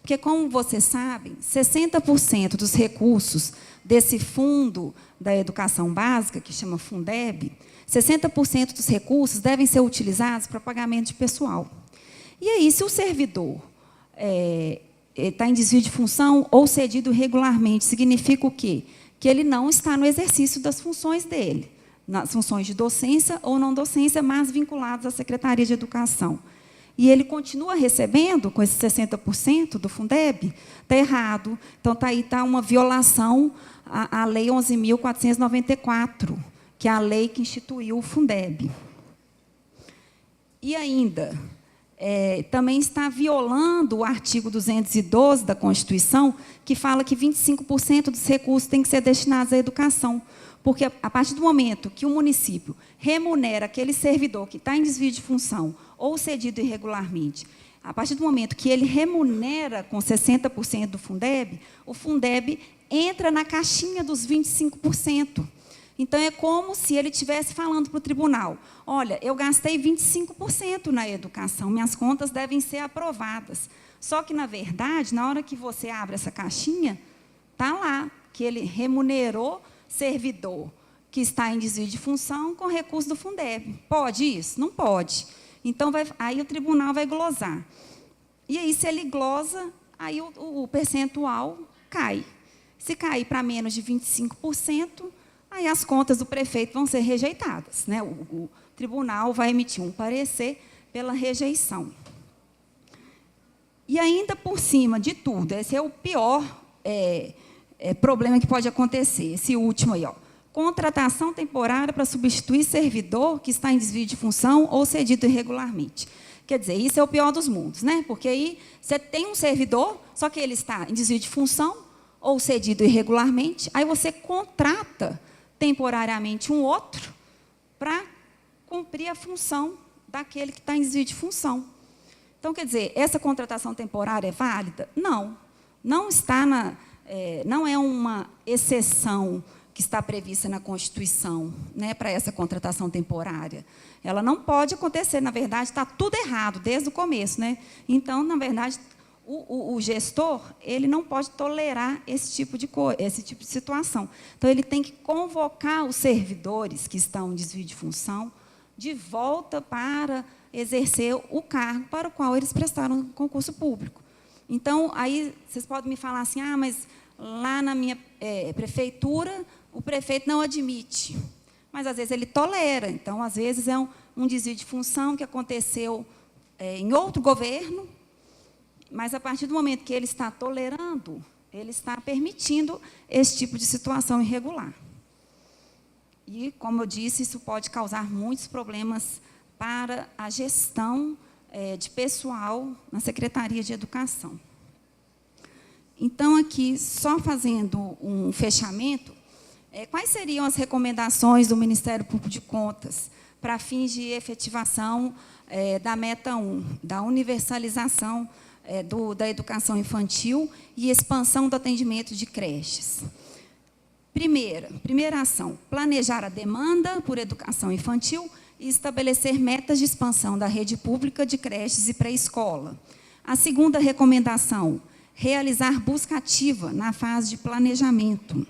Porque, como vocês sabem, 60% dos recursos desse fundo da educação básica, que chama Fundeb, 60% dos recursos devem ser utilizados para pagamento de pessoal. E aí, se o servidor está em desvio de função ou cedido regularmente, significa o quê? Que ele não está no exercício das funções dele, nas funções de docência ou não docência, mas vinculadas à Secretaria de Educação. E ele continua recebendo com esses 60% do Fundeb, está errado. Então, está uma violação à Lei 11.494, que é a lei que instituiu o Fundeb. E ainda, também está violando o artigo 212 da Constituição, que fala que 25% dos recursos têm que ser destinados à educação. Porque, a partir do momento que o município remunera aquele servidor que está em desvio de função ou cedido irregularmente, a partir do momento que ele remunera com 60% do Fundeb, o Fundeb entra na caixinha dos 25%. Então, é como se ele estivesse falando para o tribunal, olha, eu gastei 25% na educação, minhas contas devem ser aprovadas. Só que, na verdade, na hora que você abre essa caixinha, está lá que ele remunerou servidor que está em desvio de função com recurso do Fundeb. Pode isso? Não pode. Então, aí o tribunal vai glosar. E aí, se ele glosa, aí o percentual cai. Se cair para menos de 25%, aí as contas do prefeito vão ser rejeitadas. Né? O tribunal vai emitir um parecer pela rejeição. E ainda por cima de tudo, esse é o pior problema que pode acontecer, esse último aí, ó. Contratação temporária para substituir servidor que está em desvio de função ou cedido irregularmente. O Quer dizer, isso é o pior dos mundos, né? Porque aí você tem um servidor, só que ele está em desvio de função ou cedido irregularmente, aí você contrata temporariamente um outro para cumprir a função daquele que está em desvio de função. Então, quer dizer, essa contratação temporária é válida? Não. Não está não é uma exceção que está prevista na Constituição, né, para essa contratação temporária. Ela não pode acontecer, na verdade, está tudo errado desde o começo, né? Então, na verdade, o gestor ele não pode tolerar esse tipo de situação. Então, ele tem que convocar os servidores que estão em desvio de função de volta para exercer o cargo para o qual eles prestaram concurso público. Então, aí vocês podem me falar assim, mas lá na minha prefeitura, o prefeito não admite. Mas, às vezes, ele tolera. Então, às vezes, é um desvio de função que aconteceu em outro governo, mas, a partir do momento que ele está tolerando, ele está permitindo esse tipo de situação irregular. E, como eu disse, isso pode causar muitos problemas para a gestão de pessoal na Secretaria de Educação. Então, aqui, só fazendo um fechamento, quais seriam as recomendações do Ministério Público de Contas para fins de efetivação da meta 1, da universalização da educação infantil e expansão do atendimento de creches? Primeira ação, planejar a demanda por educação infantil e estabelecer metas de expansão da rede pública de creches e pré-escola. A segunda recomendação, realizar busca ativa na fase de planejamento.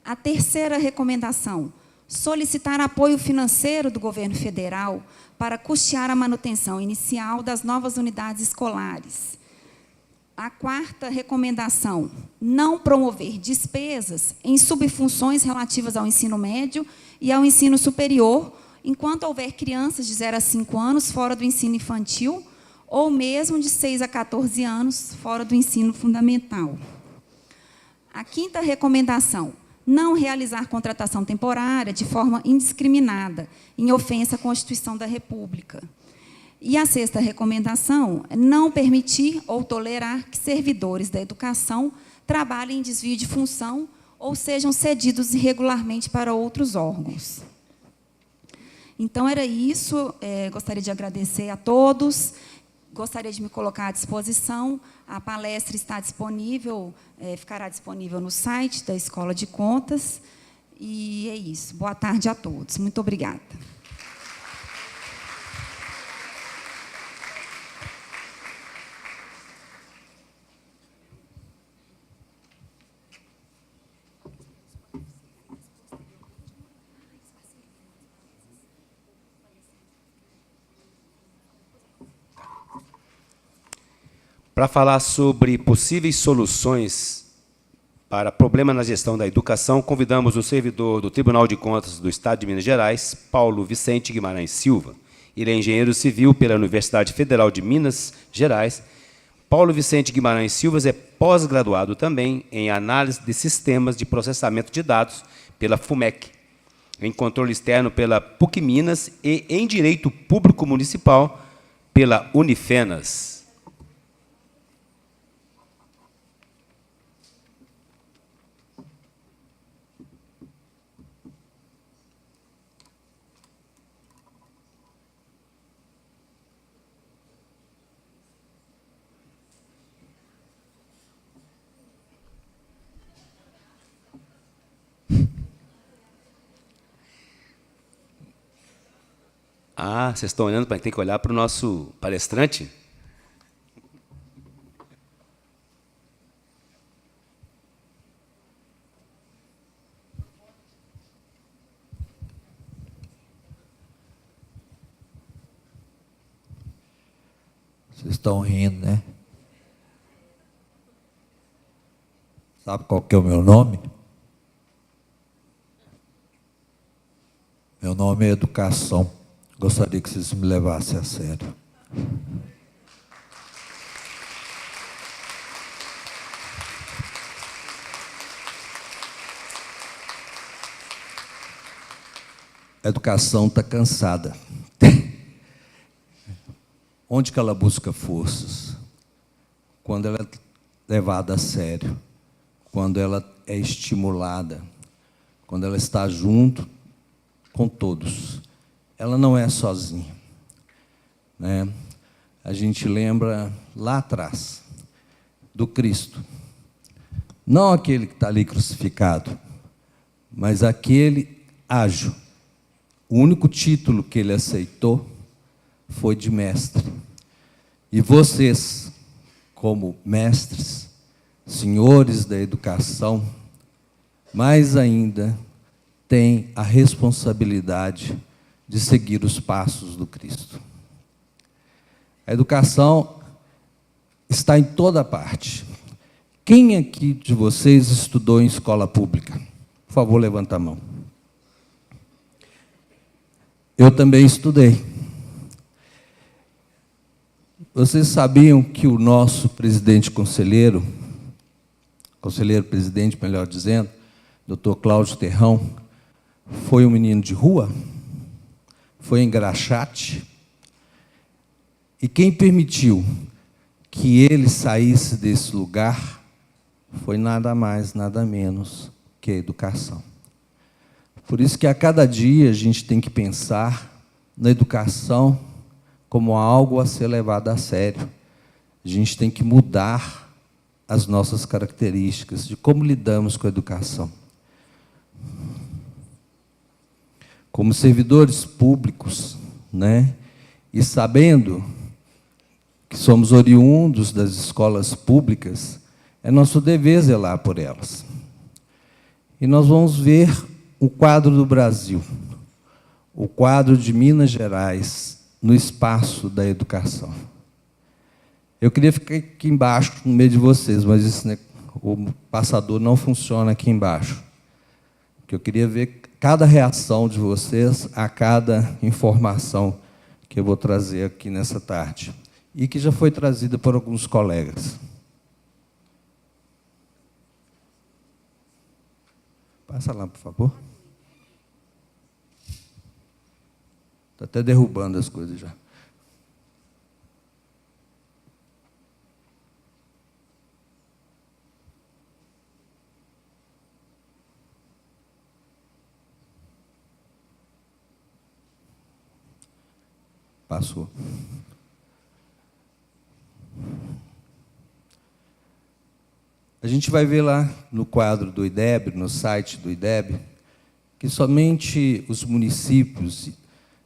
A terceira recomendação, solicitar apoio financeiro do governo federal para custear a manutenção inicial das novas unidades escolares. A quarta recomendação, não promover despesas em subfunções relativas ao ensino médio e ao ensino superior, enquanto houver crianças de 0 a 5 anos fora do ensino infantil, ou mesmo de 6 a 14 anos fora do ensino fundamental. A quinta recomendação, não realizar contratação temporária de forma indiscriminada, em ofensa à Constituição da República. E a sexta recomendação, não permitir ou tolerar que servidores da educação trabalhem em desvio de função ou sejam cedidos irregularmente para outros órgãos. Então, era isso. Gostaria de agradecer a todos. Gostaria de me colocar à disposição. A palestra está disponível, ficará disponível no site da Escola de Contas. E é isso. Boa tarde a todos. Muito obrigada. Para falar sobre possíveis soluções para problema na gestão da educação, convidamos o servidor do Tribunal de Contas do Estado de Minas Gerais, Paulo Vicente Guimarães Silva. Ele é engenheiro civil pela Universidade Federal de Minas Gerais. Paulo Vicente Guimarães Silva é pós-graduado também em análise de sistemas de processamento de dados pela FUMEC, em controle externo pela PUC Minas e em direito público municipal pela Unifenas. Vocês estão olhando para tem que olhar para o nosso palestrante? Vocês estão rindo, né? Sabe qual que é o meu nome? Meu nome é Educação. Gostaria que vocês me levassem a sério. A educação está cansada. onde que ela busca forças? Quando ela é levada a sério, quando ela é estimulada, quando ela está junto com todos. Ela não é sozinha, né? A gente lembra lá atrás do Cristo, não aquele que está ali crucificado, mas aquele ágil. O único título que ele aceitou foi de mestre. E vocês, como mestres, senhores da educação, mais ainda, têm a responsabilidade de seguir os passos do Cristo. A educação está em toda parte. Quem aqui de vocês estudou em escola pública? Por favor, levanta a mão. Eu também estudei. Vocês sabiam que o nosso conselheiro-presidente, melhor dizendo, Dr. Cláudio Terrão, foi um menino de rua? Foi engraxate? E quem permitiu que ele saísse desse lugar foi nada mais, nada menos que a educação. Por isso que a cada dia a gente tem que pensar na educação como algo a ser levado a sério. A gente tem que mudar as nossas características de como lidamos com a educação. Como servidores públicos, né, e sabendo que somos oriundos das escolas públicas, é nosso dever zelar por elas. E nós vamos ver o quadro do Brasil, o quadro de Minas Gerais, no espaço da educação. Eu queria ficar aqui embaixo, no meio de vocês, mas isso, né, o passador não funciona aqui embaixo. Porque eu queria ver cada reação de vocês a cada informação que eu vou trazer aqui nessa tarde, e que já foi trazida por alguns colegas. Passa lá, por favor. Está até derrubando as coisas já. Passou. A gente vai ver lá no quadro do IDEB, no site do IDEB, que somente os municípios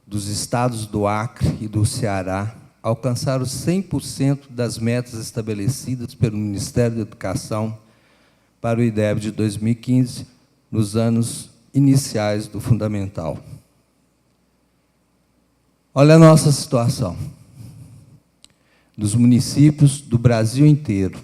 dos estados do Acre e do Ceará alcançaram 100% das metas estabelecidas pelo Ministério da Educação para o IDEB de 2015, nos anos iniciais do Fundamental. Olha a nossa situação. Dos municípios do Brasil inteiro,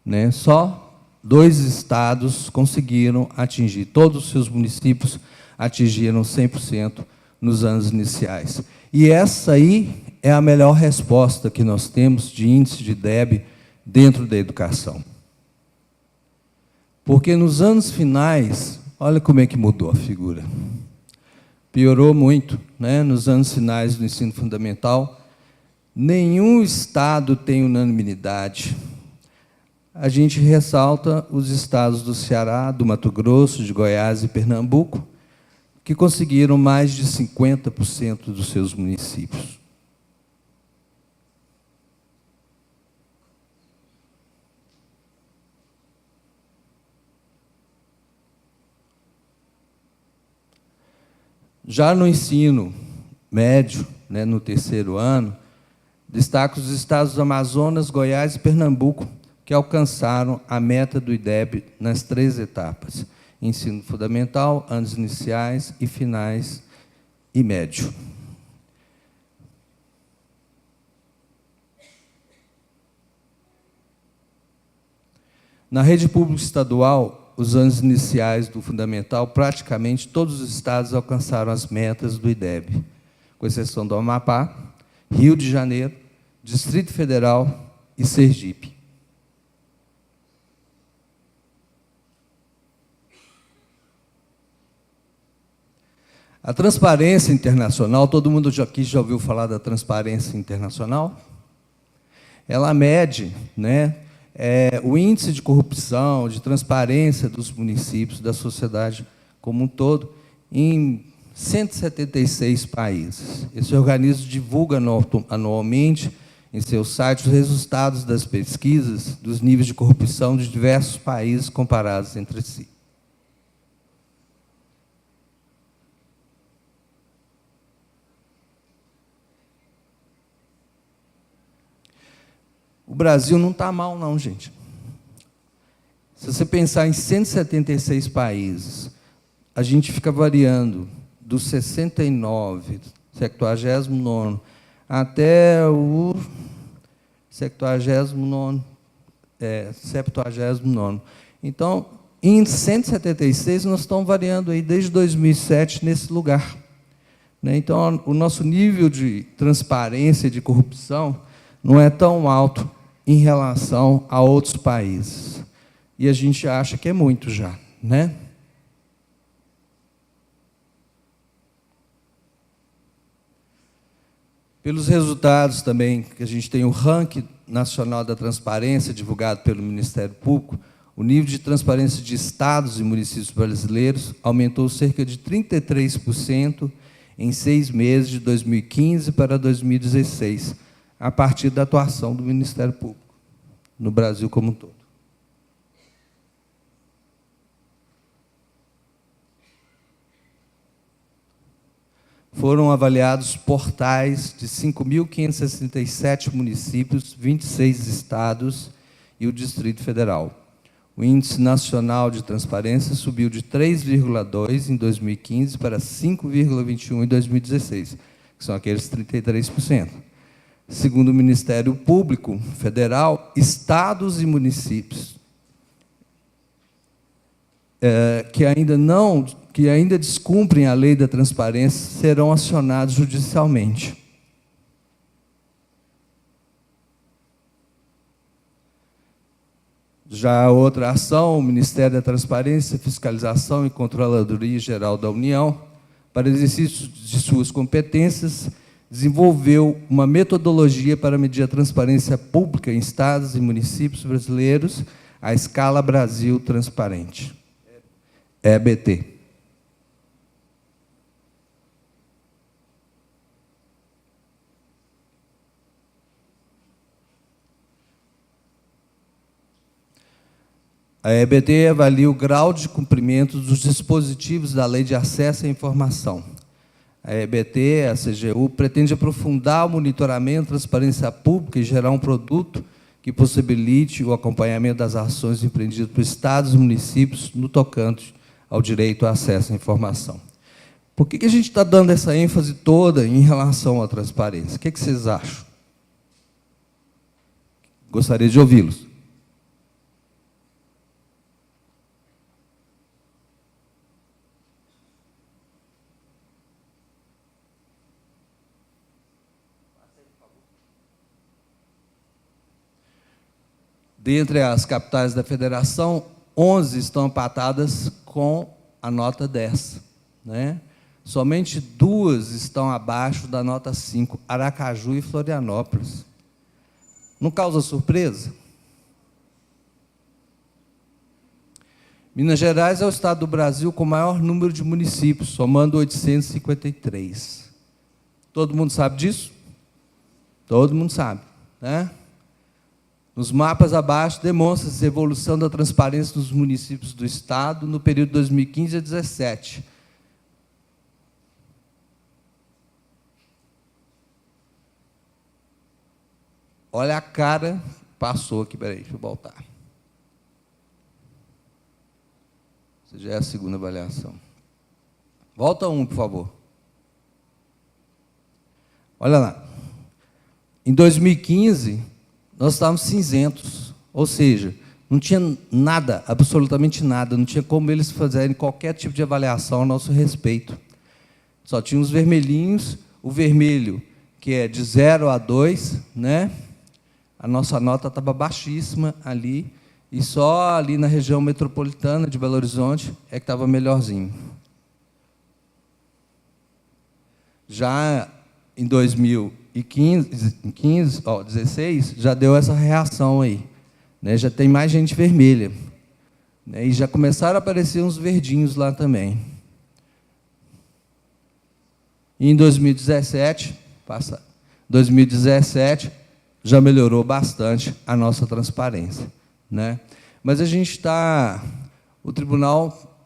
né? Só 2 estados conseguiram atingir, todos os seus municípios atingiram 100% nos anos iniciais. E essa aí é a melhor resposta que nós temos de índice de IDEB dentro da educação. Porque nos anos finais, olha como é que mudou a figura. Piorou muito, né? Nos anos finais do ensino fundamental, nenhum estado tem unanimidade. A gente ressalta os estados do Ceará, do Mato Grosso, de Goiás e Pernambuco, que conseguiram mais de 50% dos seus municípios. Já no ensino médio, né, no 3º ano, destaco os estados do Amazonas, Goiás e Pernambuco, que alcançaram a meta do IDEB nas 3 etapas: ensino fundamental, anos iniciais e finais e médio. Na rede pública estadual, os anos iniciais do fundamental, praticamente todos os estados alcançaram as metas do IDEB, com exceção do Amapá, Rio de Janeiro, Distrito Federal e Sergipe. A transparência internacional, todo mundo aqui já ouviu falar da transparência internacional? Ela mede, né, o índice de corrupção, de transparência dos municípios, da sociedade como um todo, em 176 países. Esse organismo divulga anualmente em seu site os resultados das pesquisas dos níveis de corrupção de diversos países comparados entre si. O Brasil não está mal, não, gente. Se você pensar em 176 países, a gente fica variando do 69, 79º, até o 79º, 79º. Então, em 176, nós estamos variando aí desde 2007 nesse lugar. Então, o nosso nível de transparência e de corrupção não é tão alto em relação a outros países. E a gente acha que é muito já, né? Pelos resultados também, que a gente tem o ranking nacional da transparência, divulgado pelo Ministério Público, o nível de transparência de estados e municípios brasileiros aumentou cerca de 33% em 6 meses, de 2015 para 2016, a partir da atuação do Ministério Público, no Brasil como um todo. Foram avaliados portais de 5.567 municípios, 26 estados e o Distrito Federal. O Índice Nacional de Transparência subiu de 3,2 em 2015 para 5,21 em 2016, que são aqueles 33%. Segundo o Ministério Público Federal, estados e municípios que ainda descumprem a lei da transparência serão acionados judicialmente. Já outra ação, o Ministério da Transparência, Fiscalização e Controladoria Geral da União, para exercício de suas competências, desenvolveu uma metodologia para medir a transparência pública em estados e municípios brasileiros, à escala Brasil Transparente, EBT. A EBT avalia o grau de cumprimento dos dispositivos da Lei de Acesso à Informação. A EBT, a CGU, pretende aprofundar o monitoramento, transparência pública e gerar um produto que possibilite o acompanhamento das ações empreendidas por estados e municípios no tocante ao direito ao acesso à informação. Por que a gente está dando essa ênfase toda em relação à transparência? O que vocês acham? Gostaria de ouvi-los. Dentre as capitais da federação, 11 estão empatadas com a nota 10. Somente 2 estão abaixo da nota 5, Aracaju e Florianópolis. Não causa surpresa? Minas Gerais é o estado do Brasil com o maior número de municípios, somando 853. Todo mundo sabe disso? Todo mundo sabe, né? Nos mapas abaixo, demonstra-se a evolução da transparência dos municípios do Estado no período de 2015 a 2017. Olha a cara, passou aqui, peraí, deixa eu voltar. Essa já é a segunda avaliação. Volta um, por favor. Olha lá. Em 2015... nós estávamos cinzentos, ou seja, não tinha nada, absolutamente nada, não tinha como eles fazerem qualquer tipo de avaliação a nosso respeito. Só tinha os vermelhinhos, o vermelho, que é de 0 a 2, a nossa nota estava baixíssima ali, e só ali na região metropolitana de Belo Horizonte é que estava melhorzinho. Já em 2016, já deu essa reação aí, né? Já tem mais gente vermelha, né? E já começaram a aparecer uns verdinhos lá também. E em 2017, 2017 já melhorou bastante a nossa transparência, né? Mas a gente o tribunal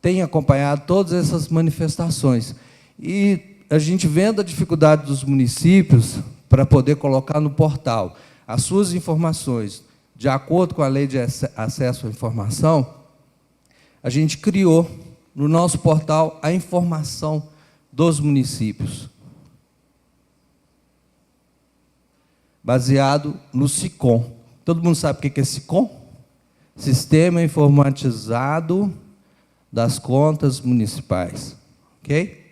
tem acompanhado todas essas manifestações. E a gente vendo a dificuldade dos municípios para poder colocar no portal as suas informações, de acordo com a Lei de Acesso à Informação, a gente criou no nosso portal a informação dos municípios, baseado no SICOM. Todo mundo sabe o que é SICOM? Sistema Informatizado das Contas Municipais. Ok?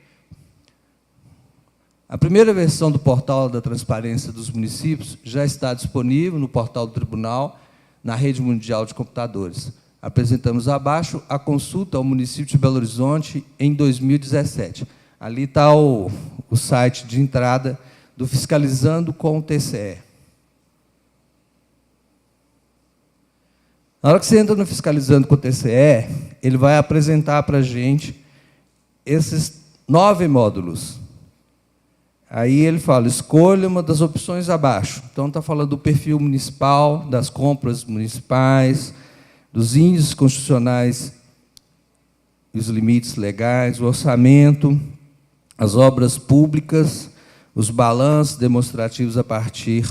A primeira versão do portal da transparência dos municípios já está disponível no portal do tribunal, na rede mundial de computadores. Apresentamos abaixo a consulta ao município de Belo Horizonte em 2017. Ali está o site de entrada do Fiscalizando com o TCE. Na hora que você entra no Fiscalizando com o TCE, ele vai apresentar para a gente esses 9 módulos. Aí ele fala, escolha uma das opções abaixo. Então, está falando do perfil municipal, das compras municipais, dos índices constitucionais e os limites legais, o orçamento, as obras públicas, os balanços demonstrativos a partir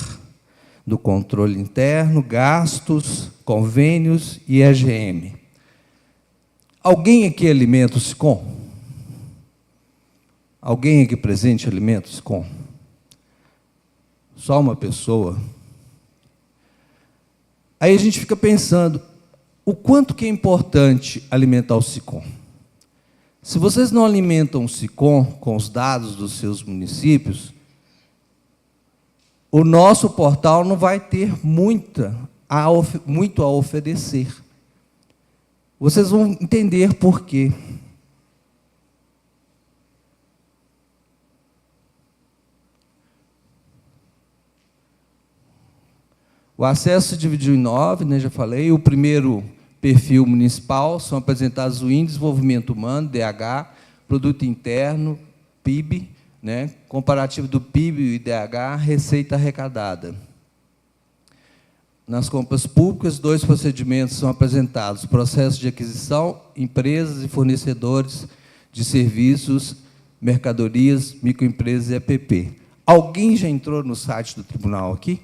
do controle interno, gastos, convênios e EGM. Alguém aqui alimenta o SICOM? Alguém aqui presente alimenta o SICOM? Só uma pessoa? Aí a gente fica pensando, o quanto que é importante alimentar o SICOM? Se vocês não alimentam o SICOM com os dados dos seus municípios, o nosso portal não vai ter muito a oferecer. Vocês vão entender por quê. O acesso se dividiu em 9, né, já falei. O primeiro perfil municipal são apresentados o Índice de Desenvolvimento Humano, DH, Produto Interno, PIB, né, comparativo do PIB e IDH, receita arrecadada. Nas compras públicas, 2 procedimentos são apresentados: processo de aquisição, empresas e fornecedores de serviços, mercadorias, microempresas e EPP. Alguém já entrou no site do tribunal aqui?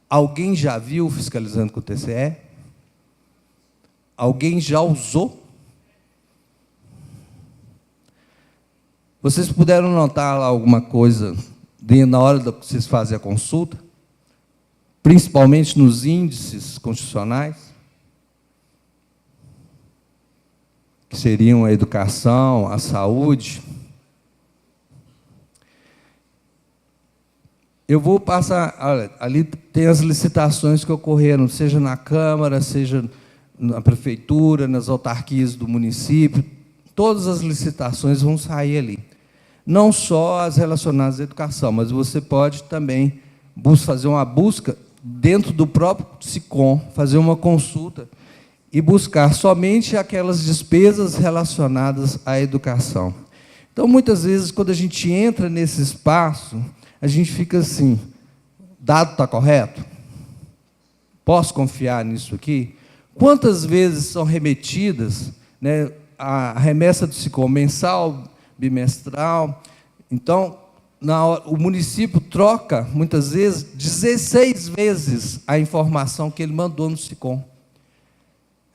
Alguém já viu o Fiscalizando com o TCE? Alguém já usou? Vocês puderam notar lá alguma coisa na hora que vocês fazem a consulta? Principalmente nos índices constitucionais? Que seriam a educação, a saúde. Eu vou passar... Olha, ali tem as licitações que ocorreram, seja na Câmara, seja na Prefeitura, nas autarquias do município. Todas as licitações vão sair ali. Não só as relacionadas à educação, mas você pode também fazer uma busca dentro do próprio SICOM, fazer uma consulta e buscar somente aquelas despesas relacionadas à educação. Então, muitas vezes, quando a gente entra nesse espaço, a gente fica assim, dado está correto? Posso confiar nisso aqui? Quantas vezes são remetidas, né, a remessa do SICOM mensal, bimestral? Então, o município troca, muitas vezes, 16 vezes a informação que ele mandou no SICOM.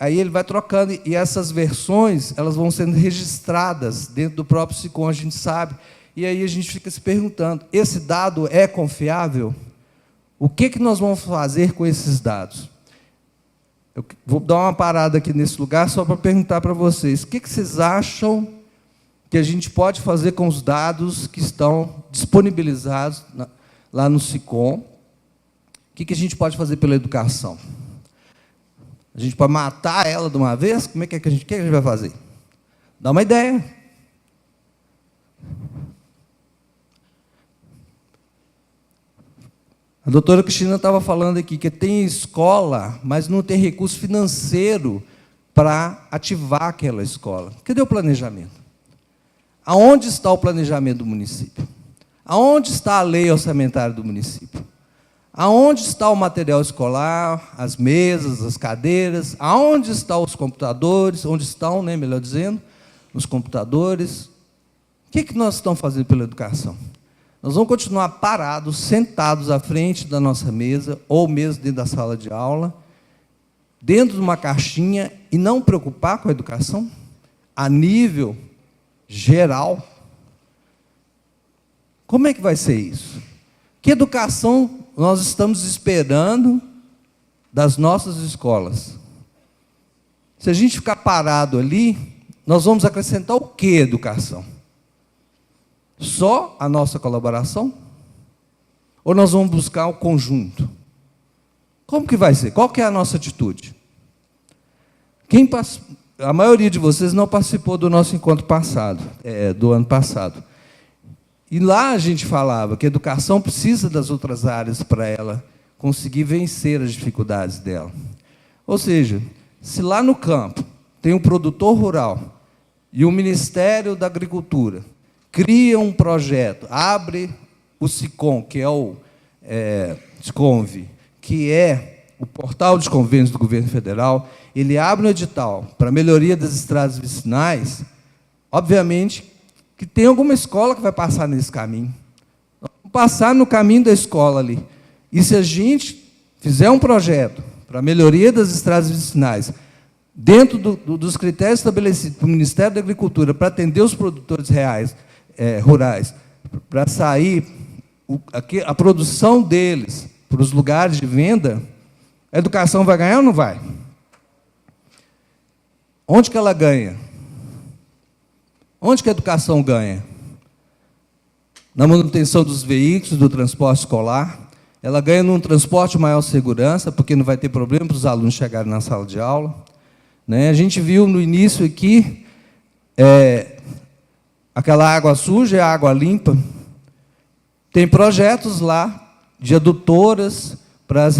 Aí ele vai trocando, e essas versões elas vão sendo registradas dentro do próprio SICOM, a gente sabe. E aí a gente fica se perguntando, esse dado é confiável? O que nós vamos fazer com esses dados? Eu vou dar uma parada aqui nesse lugar só para perguntar para vocês, o que vocês acham que a gente pode fazer com os dados que estão disponibilizados lá no SICOM? O que a gente pode fazer pela educação? A gente pode matar ela de uma vez? Como é que a gente vai fazer? Dá uma ideia. A doutora Cristina estava falando aqui que tem escola, mas não tem recurso financeiro para ativar aquela escola. Cadê o planejamento? Aonde está o planejamento do município? Aonde está a lei orçamentária do município? Aonde está o material escolar, as mesas, as cadeiras? Aonde estão os computadores? Onde estão, né, melhor dizendo, os computadores? O que nós estamos fazendo pela educação? Nós vamos continuar parados, sentados à frente da nossa mesa, ou mesmo dentro da sala de aula, dentro de uma caixinha, e não preocupar com a educação a nível geral? Como é que vai ser isso? Que educação nós estamos esperando das nossas escolas? Se a gente ficar parado ali, nós vamos acrescentar o que educação? Só a nossa colaboração? Ou nós vamos buscar o conjunto? Como que vai ser? Qual que é a nossa atitude? A maioria de vocês não participou do nosso encontro passado, do ano passado. E lá a gente falava que a educação precisa das outras áreas para ela conseguir vencer as dificuldades dela. Ou seja, se lá no campo tem um produtor rural e o Ministério da Agricultura cria um projeto, abre o SICOM, que é o SICONV, que é o portal de convênios do governo federal, ele abre um edital para a melhoria das estradas vicinais, obviamente que tem alguma escola que vai passar nesse caminho. Vamos passar no caminho da escola ali. E se a gente fizer um projeto para a melhoria das estradas vicinais, dentro dos critérios estabelecidos pelo Ministério da Agricultura, para atender os produtores rurais, para sair a produção deles para os lugares de venda, a educação vai ganhar ou não vai? Onde que ela ganha? Onde que a educação ganha? Na manutenção dos veículos, do transporte escolar. Ela ganha num transporte de maior segurança, porque não vai ter problema para os alunos chegarem na sala de aula. A gente viu no início aqui, aquela água suja e a água limpa. Tem projetos lá de adutoras para as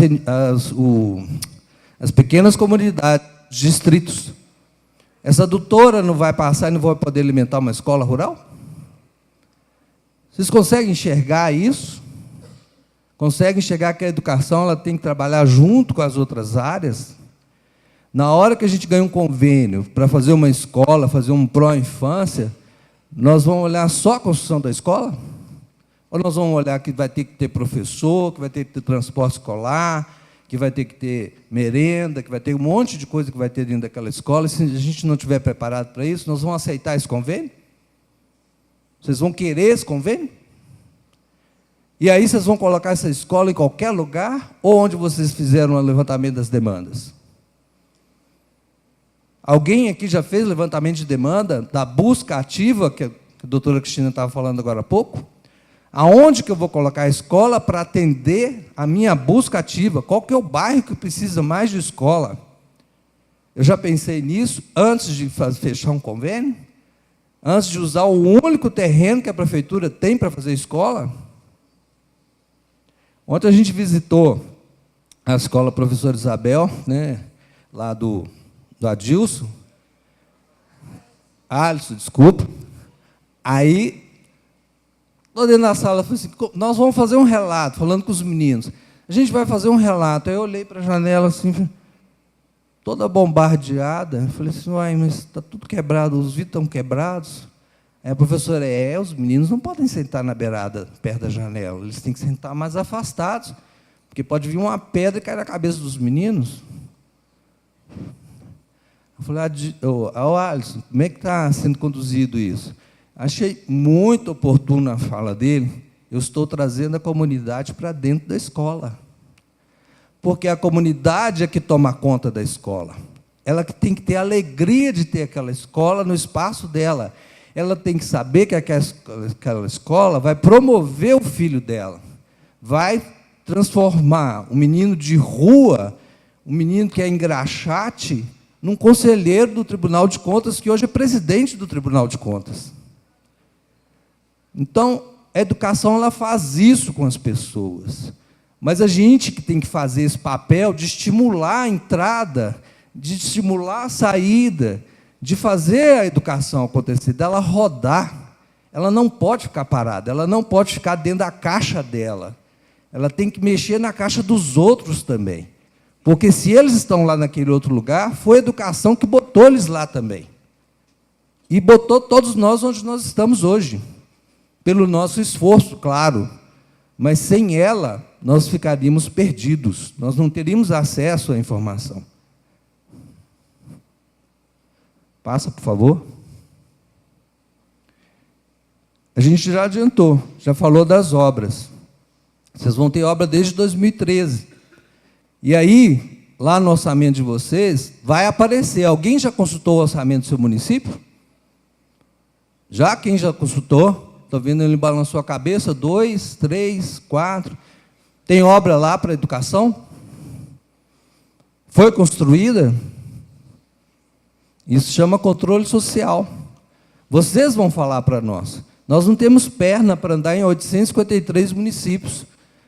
pequenas comunidades, distritos. Essa adutora não vai passar e não vai poder alimentar uma escola rural? Vocês conseguem enxergar isso? Conseguem enxergar que a educação ela tem que trabalhar junto com as outras áreas? Na hora que a gente ganha um convênio para fazer uma escola, fazer um pró-infância, nós vamos olhar só a construção da escola? Ou nós vamos olhar que vai ter que ter professor, que vai ter que ter transporte escolar, que vai ter que ter merenda, que vai ter um monte de coisa que vai ter dentro daquela escola, e se a gente não estiver preparado para isso, nós vamos aceitar esse convênio? Vocês vão querer esse convênio? E aí vocês vão colocar essa escola em qualquer lugar, ou onde vocês fizeram o levantamento das demandas? Alguém aqui já fez levantamento de demanda da busca ativa, que a doutora Cristina estava falando agora há pouco? Aonde que eu vou colocar a escola para atender a minha busca ativa? Qual que é o bairro que precisa mais de escola? Eu já pensei nisso antes de fechar um convênio? Antes de usar o único terreno que a prefeitura tem para fazer escola? Ontem a gente visitou a escola Professora Isabel, lá do Adilson. Alisson, desculpa. Aí, estou dentro da sala, falei assim, nós vamos fazer um relato, falando com os meninos. A gente vai fazer um relato. Aí eu olhei para a janela, assim, toda bombardeada. Falei assim, uai, mas está tudo quebrado, os vidros estão quebrados. Aí a professora, os meninos não podem sentar na beirada, perto da janela. Eles têm que sentar mais afastados, porque pode vir uma pedra e cair na cabeça dos meninos. Eu falei, Alisson, como é que está sendo conduzido isso? Achei muito oportuno a fala dele. Eu estou trazendo a comunidade para dentro da escola. Porque a comunidade é que toma conta da escola. Ela que tem que ter a alegria de ter aquela escola no espaço dela. Ela tem que saber que aquela escola vai promover o filho dela. Vai transformar um menino de rua, um menino que é engraxate, num conselheiro do Tribunal de Contas, que hoje é presidente do Tribunal de Contas. Então, a educação ela faz isso com as pessoas. Mas a gente que tem que fazer esse papel de estimular a entrada, de estimular a saída, de fazer a educação acontecer, dela rodar. Ela não pode ficar parada, ela não pode ficar dentro da caixa dela. Ela tem que mexer na caixa dos outros também. Porque se eles estão lá naquele outro lugar, foi a educação que botou eles lá também. E botou todos nós onde nós estamos hoje. Pelo nosso esforço, claro. Mas sem ela, nós ficaríamos perdidos. Nós não teríamos acesso à informação. Passa, por favor. A gente já adiantou, já falou das obras. Vocês vão ter obra desde 2013. E aí, lá no orçamento de vocês, vai aparecer. Alguém já consultou o orçamento do seu município? Já? Quem já consultou? Estou vendo ele balançou a cabeça. 2, 3, 4. Tem obra lá para educação? Foi construída? Isso chama controle social. Vocês vão falar para nós. Nós não temos perna para andar em 853 municípios.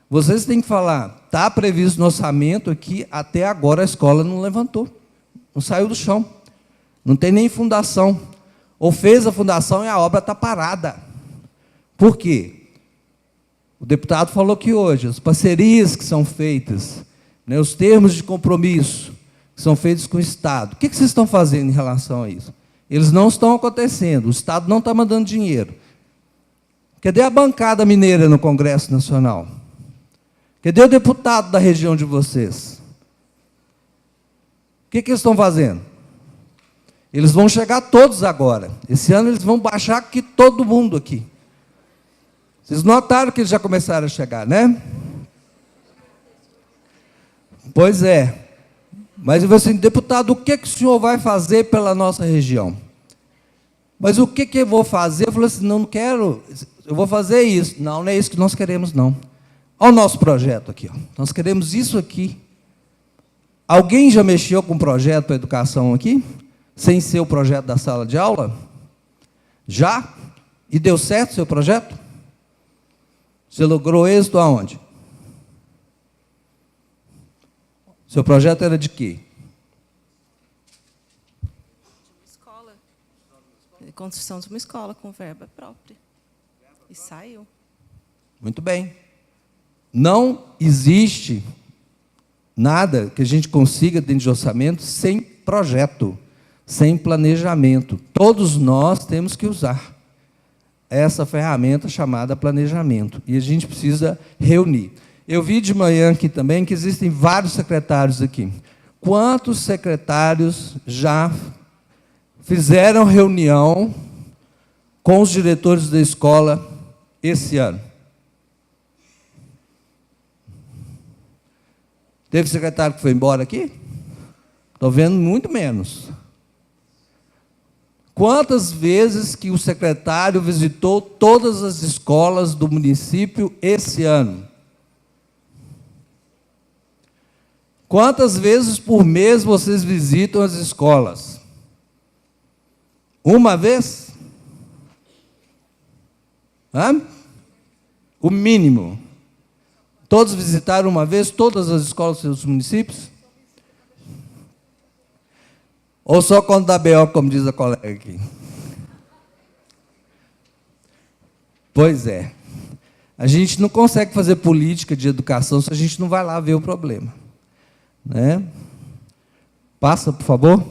Vocês têm que falar, está previsto no orçamento aqui, até agora a escola não levantou, não saiu do chão, não tem nem fundação. Ou fez a fundação e a obra está parada. Por quê? O deputado falou que hoje, as parcerias que são feitas, né, os termos de compromisso que são feitos com o Estado, o que vocês estão fazendo em relação a isso? Eles não estão acontecendo, o Estado não está mandando dinheiro. Cadê a bancada mineira no Congresso Nacional? Cadê o deputado da região de vocês? O que eles estão fazendo? Eles vão chegar todos agora. Esse ano eles vão baixar aqui todo mundo aqui. Vocês notaram que eles já começaram a chegar, né? Pois é. Mas eu falei assim, deputado, o que o senhor vai fazer pela nossa região? Mas o que eu vou fazer? Eu falei assim, não quero, eu vou fazer isso. Não, não é isso que nós queremos, não. Olha o nosso projeto aqui. Ó. Nós queremos isso aqui. Alguém já mexeu com um projeto para educação aqui? Sem ser o projeto da sala de aula? Já? E deu certo o seu projeto? Você logrou êxito aonde? Seu projeto era de quê? Escola. Construção de uma escola com verba própria. E saiu. Muito bem. Não existe nada que a gente consiga dentro de orçamento sem projeto, sem planejamento. Todos nós temos que usar essa ferramenta chamada planejamento. E a gente precisa reunir. Eu vi de manhã aqui também que existem vários secretários aqui. Quantos secretários já fizeram reunião com os diretores da escola esse ano? Teve secretário que foi embora aqui? Estou vendo muito menos. Quantas vezes que o secretário visitou todas as escolas do município esse ano? Quantas vezes por mês vocês visitam as escolas? Uma vez? Hã? O mínimo. Todos visitaram uma vez todas as escolas dos seus municípios? Ou só quando dá BO, como diz a colega aqui? Pois é. A gente não consegue fazer política de educação se a gente não vai lá ver o problema. Né? Passa, por favor.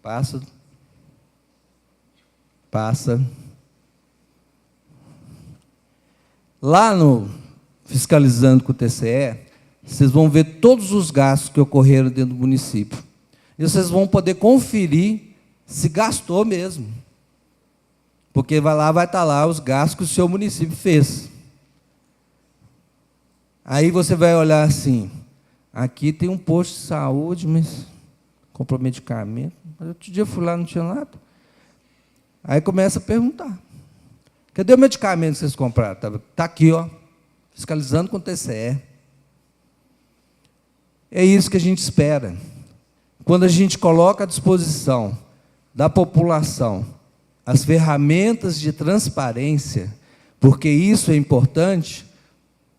Passa. Passa. Lá no Fiscalizando com o TCE, vocês vão ver todos os gastos que ocorreram dentro do município. E vocês vão poder conferir se gastou mesmo. Porque vai estar lá os gastos que o seu município fez. Aí você vai olhar assim, aqui tem um posto de saúde, mas comprou medicamento. Mas outro dia eu fui lá, não tinha nada. Aí começa a perguntar. Cadê o medicamento que vocês compraram? Está aqui, ó, fiscalizando com o TCE. É isso que a gente espera. Quando a gente coloca à disposição da população as ferramentas de transparência, Porque isso é importante,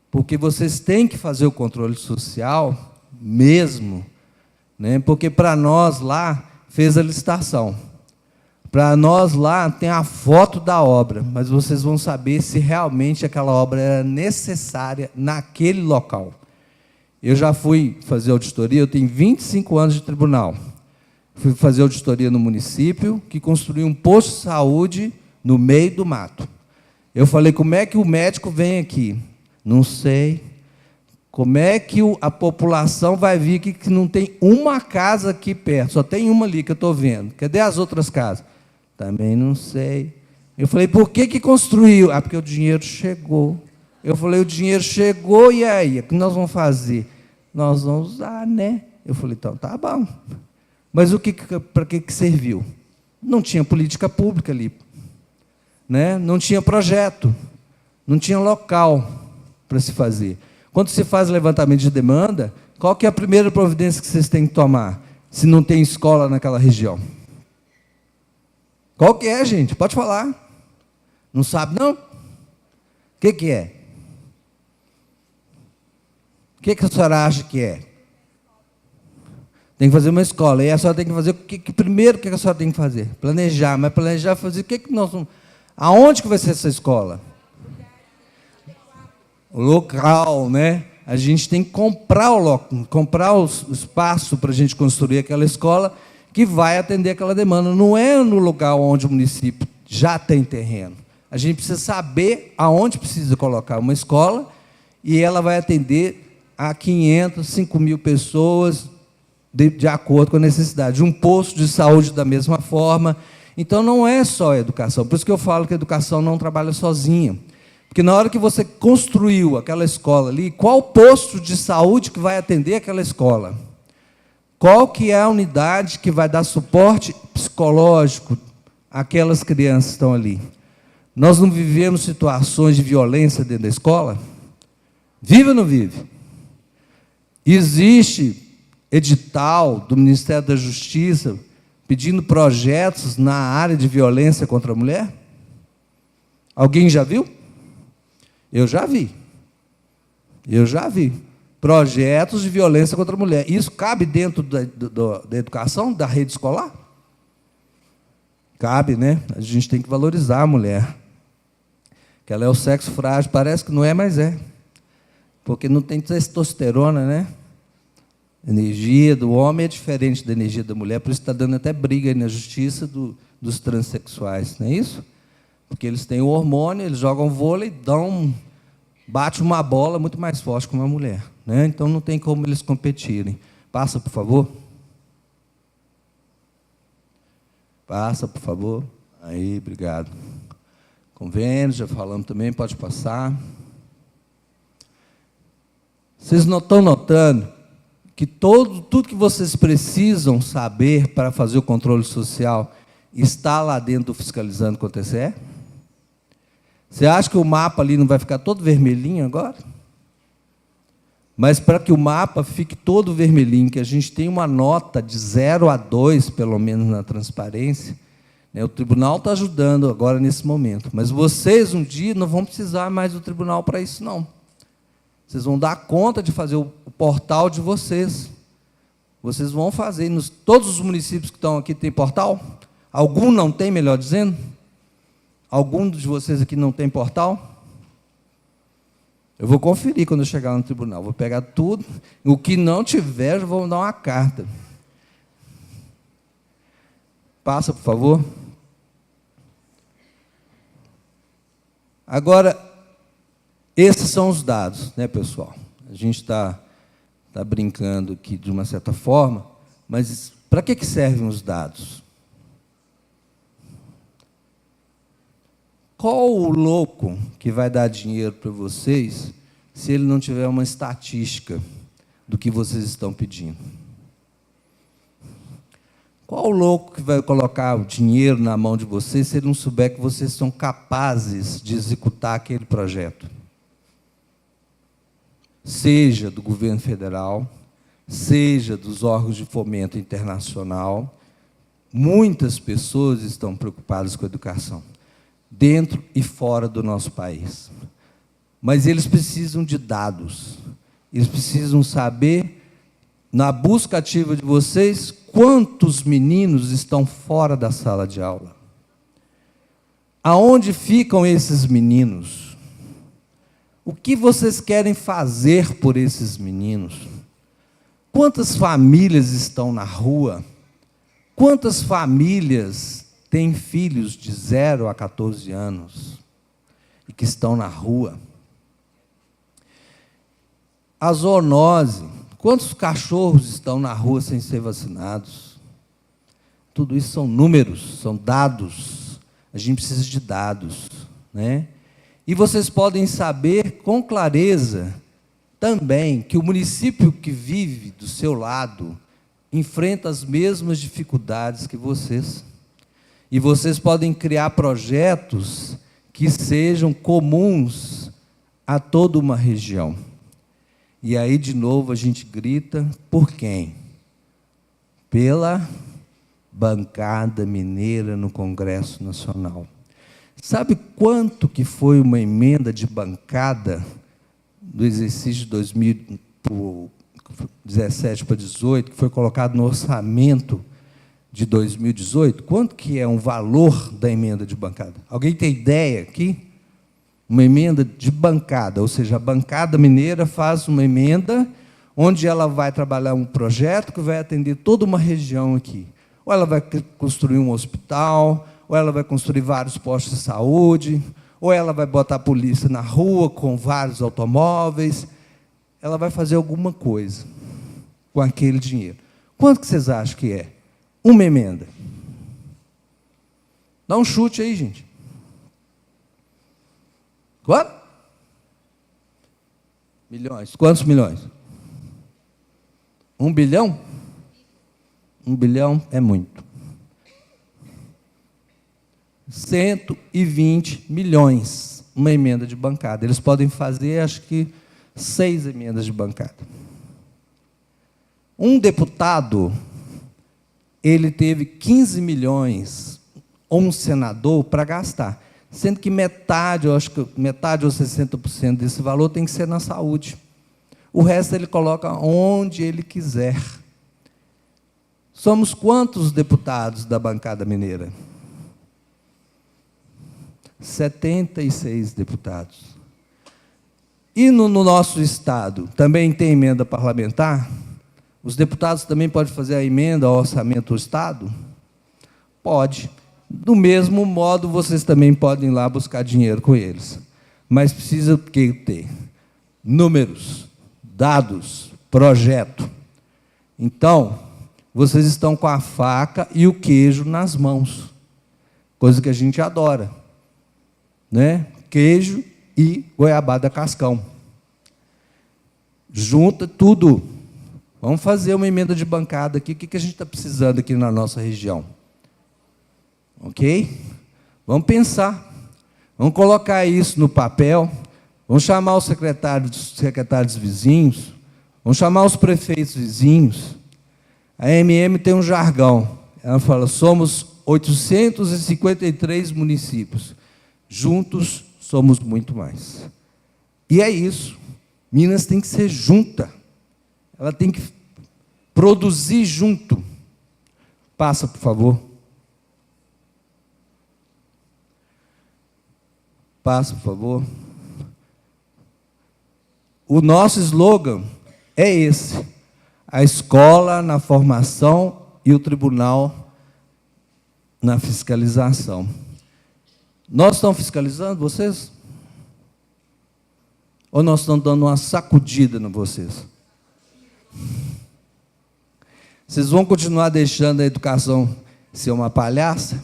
porque vocês têm que fazer o controle social mesmo, né? Porque para nós lá fez a licitação. Para nós lá tem a foto da obra, mas vocês vão saber se realmente aquela obra era necessária naquele local. Eu já fui fazer auditoria, eu tenho 25 anos de tribunal. Fui fazer auditoria no município, que construiu um posto de saúde no meio do mato. Eu falei, como é que o médico vem aqui? Não sei. Como é que a população vai vir aqui que não tem uma casa aqui perto? Só tem uma ali que eu estou vendo. Cadê as outras casas? Também não sei. Eu falei, por que construiu? Ah, porque o dinheiro chegou. Eu falei, o dinheiro chegou, e aí? O que nós vamos fazer? Nós vamos usar, né? Eu falei, então, tá bom. Mas para que serviu? Não tinha política pública ali, né? Não tinha projeto, não tinha local para se fazer. Quando se faz levantamento de demanda, qual que é a primeira providência que vocês têm que tomar, se não tem escola naquela região? Qual que é, gente? Pode falar. Não sabe, não? O que é? O que a senhora acha que é? Tem que fazer uma escola. E a senhora tem que fazer primeiro, o que a senhora tem que fazer? Planejar. Mas planejar, fazer o que nós vamos... Aonde que vai ser essa escola? O local, né? A gente tem que comprar o espaço para a gente construir aquela escola que vai atender aquela demanda. Não é no lugar onde o município já tem terreno. A gente precisa saber aonde precisa colocar uma escola e ela vai atender a 500, 5 mil pessoas de acordo com a necessidade. Um posto de saúde da mesma forma. Então, não é só a educação. Por isso que eu falo que a educação não trabalha sozinha. Porque na hora que você construiu aquela escola ali, qual posto de saúde que vai atender aquela escola? Qual que é a unidade que vai dar suporte psicológico àquelas crianças que estão ali? Nós não vivemos situações de violência dentro da escola? Vive ou não vive? Existe edital do Ministério da Justiça pedindo projetos na área de violência contra a mulher? Alguém já viu? Eu já vi. Eu já vi. Projetos de violência contra a mulher. Isso cabe dentro da educação, da rede escolar? Cabe, né? A gente tem que valorizar a mulher. Que ela é o sexo frágil. Parece que não é, mas é. Porque não tem testosterona, né? A energia do homem é diferente da energia da mulher, por isso está dando até briga aí na justiça dos transexuais, não é isso? Porque eles têm o hormônio, eles jogam vôlei, bate uma bola muito mais forte que uma mulher, né? Então não tem como eles competirem. Passa, por favor. Passa, por favor. Aí, obrigado. Convênio, já falamos também, pode passar. Vocês não estão notando que tudo que vocês precisam saber para fazer o controle social está lá dentro do Fiscalizando com o TCE? Você acha que o mapa ali não vai ficar todo vermelhinho agora? Mas para que o mapa fique todo vermelhinho, que a gente tenha uma nota de 0 a 2, pelo menos na transparência, né, o tribunal está ajudando agora nesse momento. Mas vocês, um dia, não vão precisar mais do tribunal para isso, não. Vocês vão dar conta de fazer o portal de vocês. Vocês vão fazer. Todos os municípios que estão aqui têm portal? Algum não tem, melhor dizendo? Algum de vocês aqui não tem portal? Eu vou conferir quando eu chegar no tribunal. Vou pegar tudo. O que não tiver, eu vou dar uma carta. Passa, por favor. Agora, esses são os dados, né, pessoal? A gente está brincando aqui de uma certa forma, mas para que servem os dados? Qual o louco que vai dar dinheiro para vocês se ele não tiver uma estatística do que vocês estão pedindo? Qual o louco que vai colocar o dinheiro na mão de vocês se ele não souber que vocês são capazes de executar aquele projeto? Seja do governo federal, seja dos órgãos de fomento internacional, muitas pessoas estão preocupadas com a educação. dentro e fora do nosso país. Mas eles precisam de dados. Eles precisam saber, na busca ativa de vocês, quantos meninos estão fora da sala de aula. Aonde ficam esses meninos? O que vocês querem fazer por esses meninos? Quantas famílias estão na rua? Quantas famílias têm filhos de 0 a 14 anos e que estão na rua? A zoonose. Quantos cachorros estão na rua sem ser vacinados? Tudo isso são números, são dados. A gente precisa de dados, né? E vocês podem saber com clareza também que o município que vive do seu lado enfrenta as mesmas dificuldades que vocês. E vocês podem criar projetos que sejam comuns a toda uma região. E aí, de novo, a gente grita, por quem? Pela bancada mineira no Congresso Nacional. Sabe quanto que foi uma emenda de bancada do exercício de 2017 para 2018, que foi colocado no orçamento de 2018? Quanto que é um valor da emenda de bancada? Alguém tem ideia aqui? Uma emenda de bancada, ou seja, a bancada mineira faz uma emenda onde ela vai trabalhar um projeto que vai atender toda uma região aqui. Ou ela vai construir um hospital, ou ela vai construir vários postos de saúde, ou ela vai botar a polícia na rua com vários automóveis. Ela vai fazer alguma coisa com aquele dinheiro. Quanto que vocês acham que é? Uma emenda. Dá um chute aí, gente. Quanto? Milhões. Quantos milhões? 1 bilhão? 1 bilhão é muito. 120 milhões, uma emenda de bancada. Eles podem fazer, acho que, 6 emendas de bancada. Um deputado, ele teve 15 milhões, ou um senador, para gastar. Sendo que metade, eu acho que metade ou 60% desse valor tem que ser na saúde. O resto ele coloca onde ele quiser. Somos quantos deputados da bancada mineira? 76 deputados. E no nosso estado, também tem emenda parlamentar? Os deputados também podem fazer a emenda ao orçamento do estado? Pode. Do mesmo modo, vocês também podem ir lá buscar dinheiro com eles. Mas precisa o que ter? Números, dados, projeto. Então, vocês estão com a faca e o queijo nas mãos. Coisa que a gente adora, né? Queijo e goiabada cascão. Junta tudo. Vamos fazer uma emenda de bancada aqui. O que a gente está precisando aqui na nossa região? Ok? Vamos pensar. Vamos colocar isso no papel. Vamos chamar os secretários vizinhos. Vamos chamar os prefeitos vizinhos. A MM tem um jargão. Ela fala, somos 853 municípios. Juntos, somos muito mais. E é isso. Minas tem que ser junta. Ela tem que produzir junto. Passa, por favor. Passa, por favor. O nosso slogan é esse. A escola na formação e o tribunal na fiscalização. Nós estamos fiscalizando vocês? Ou nós estamos dando uma sacudida em vocês? Vocês vão continuar deixando a educação ser uma palhaça?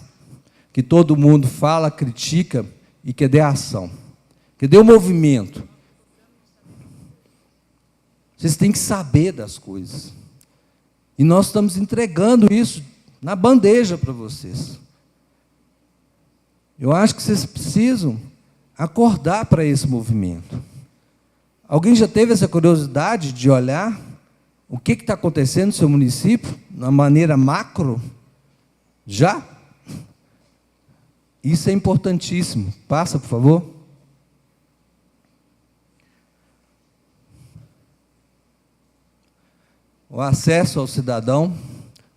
Que todo mundo fala, critica e que dê ação. Que dê o movimento. Vocês têm que saber das coisas. E nós estamos entregando isso na bandeja para vocês. Eu acho que vocês precisam acordar para esse movimento. Alguém já teve essa curiosidade de olhar o que está acontecendo no seu município, de uma maneira macro? Já? Isso é importantíssimo. Passa, por favor. O acesso ao cidadão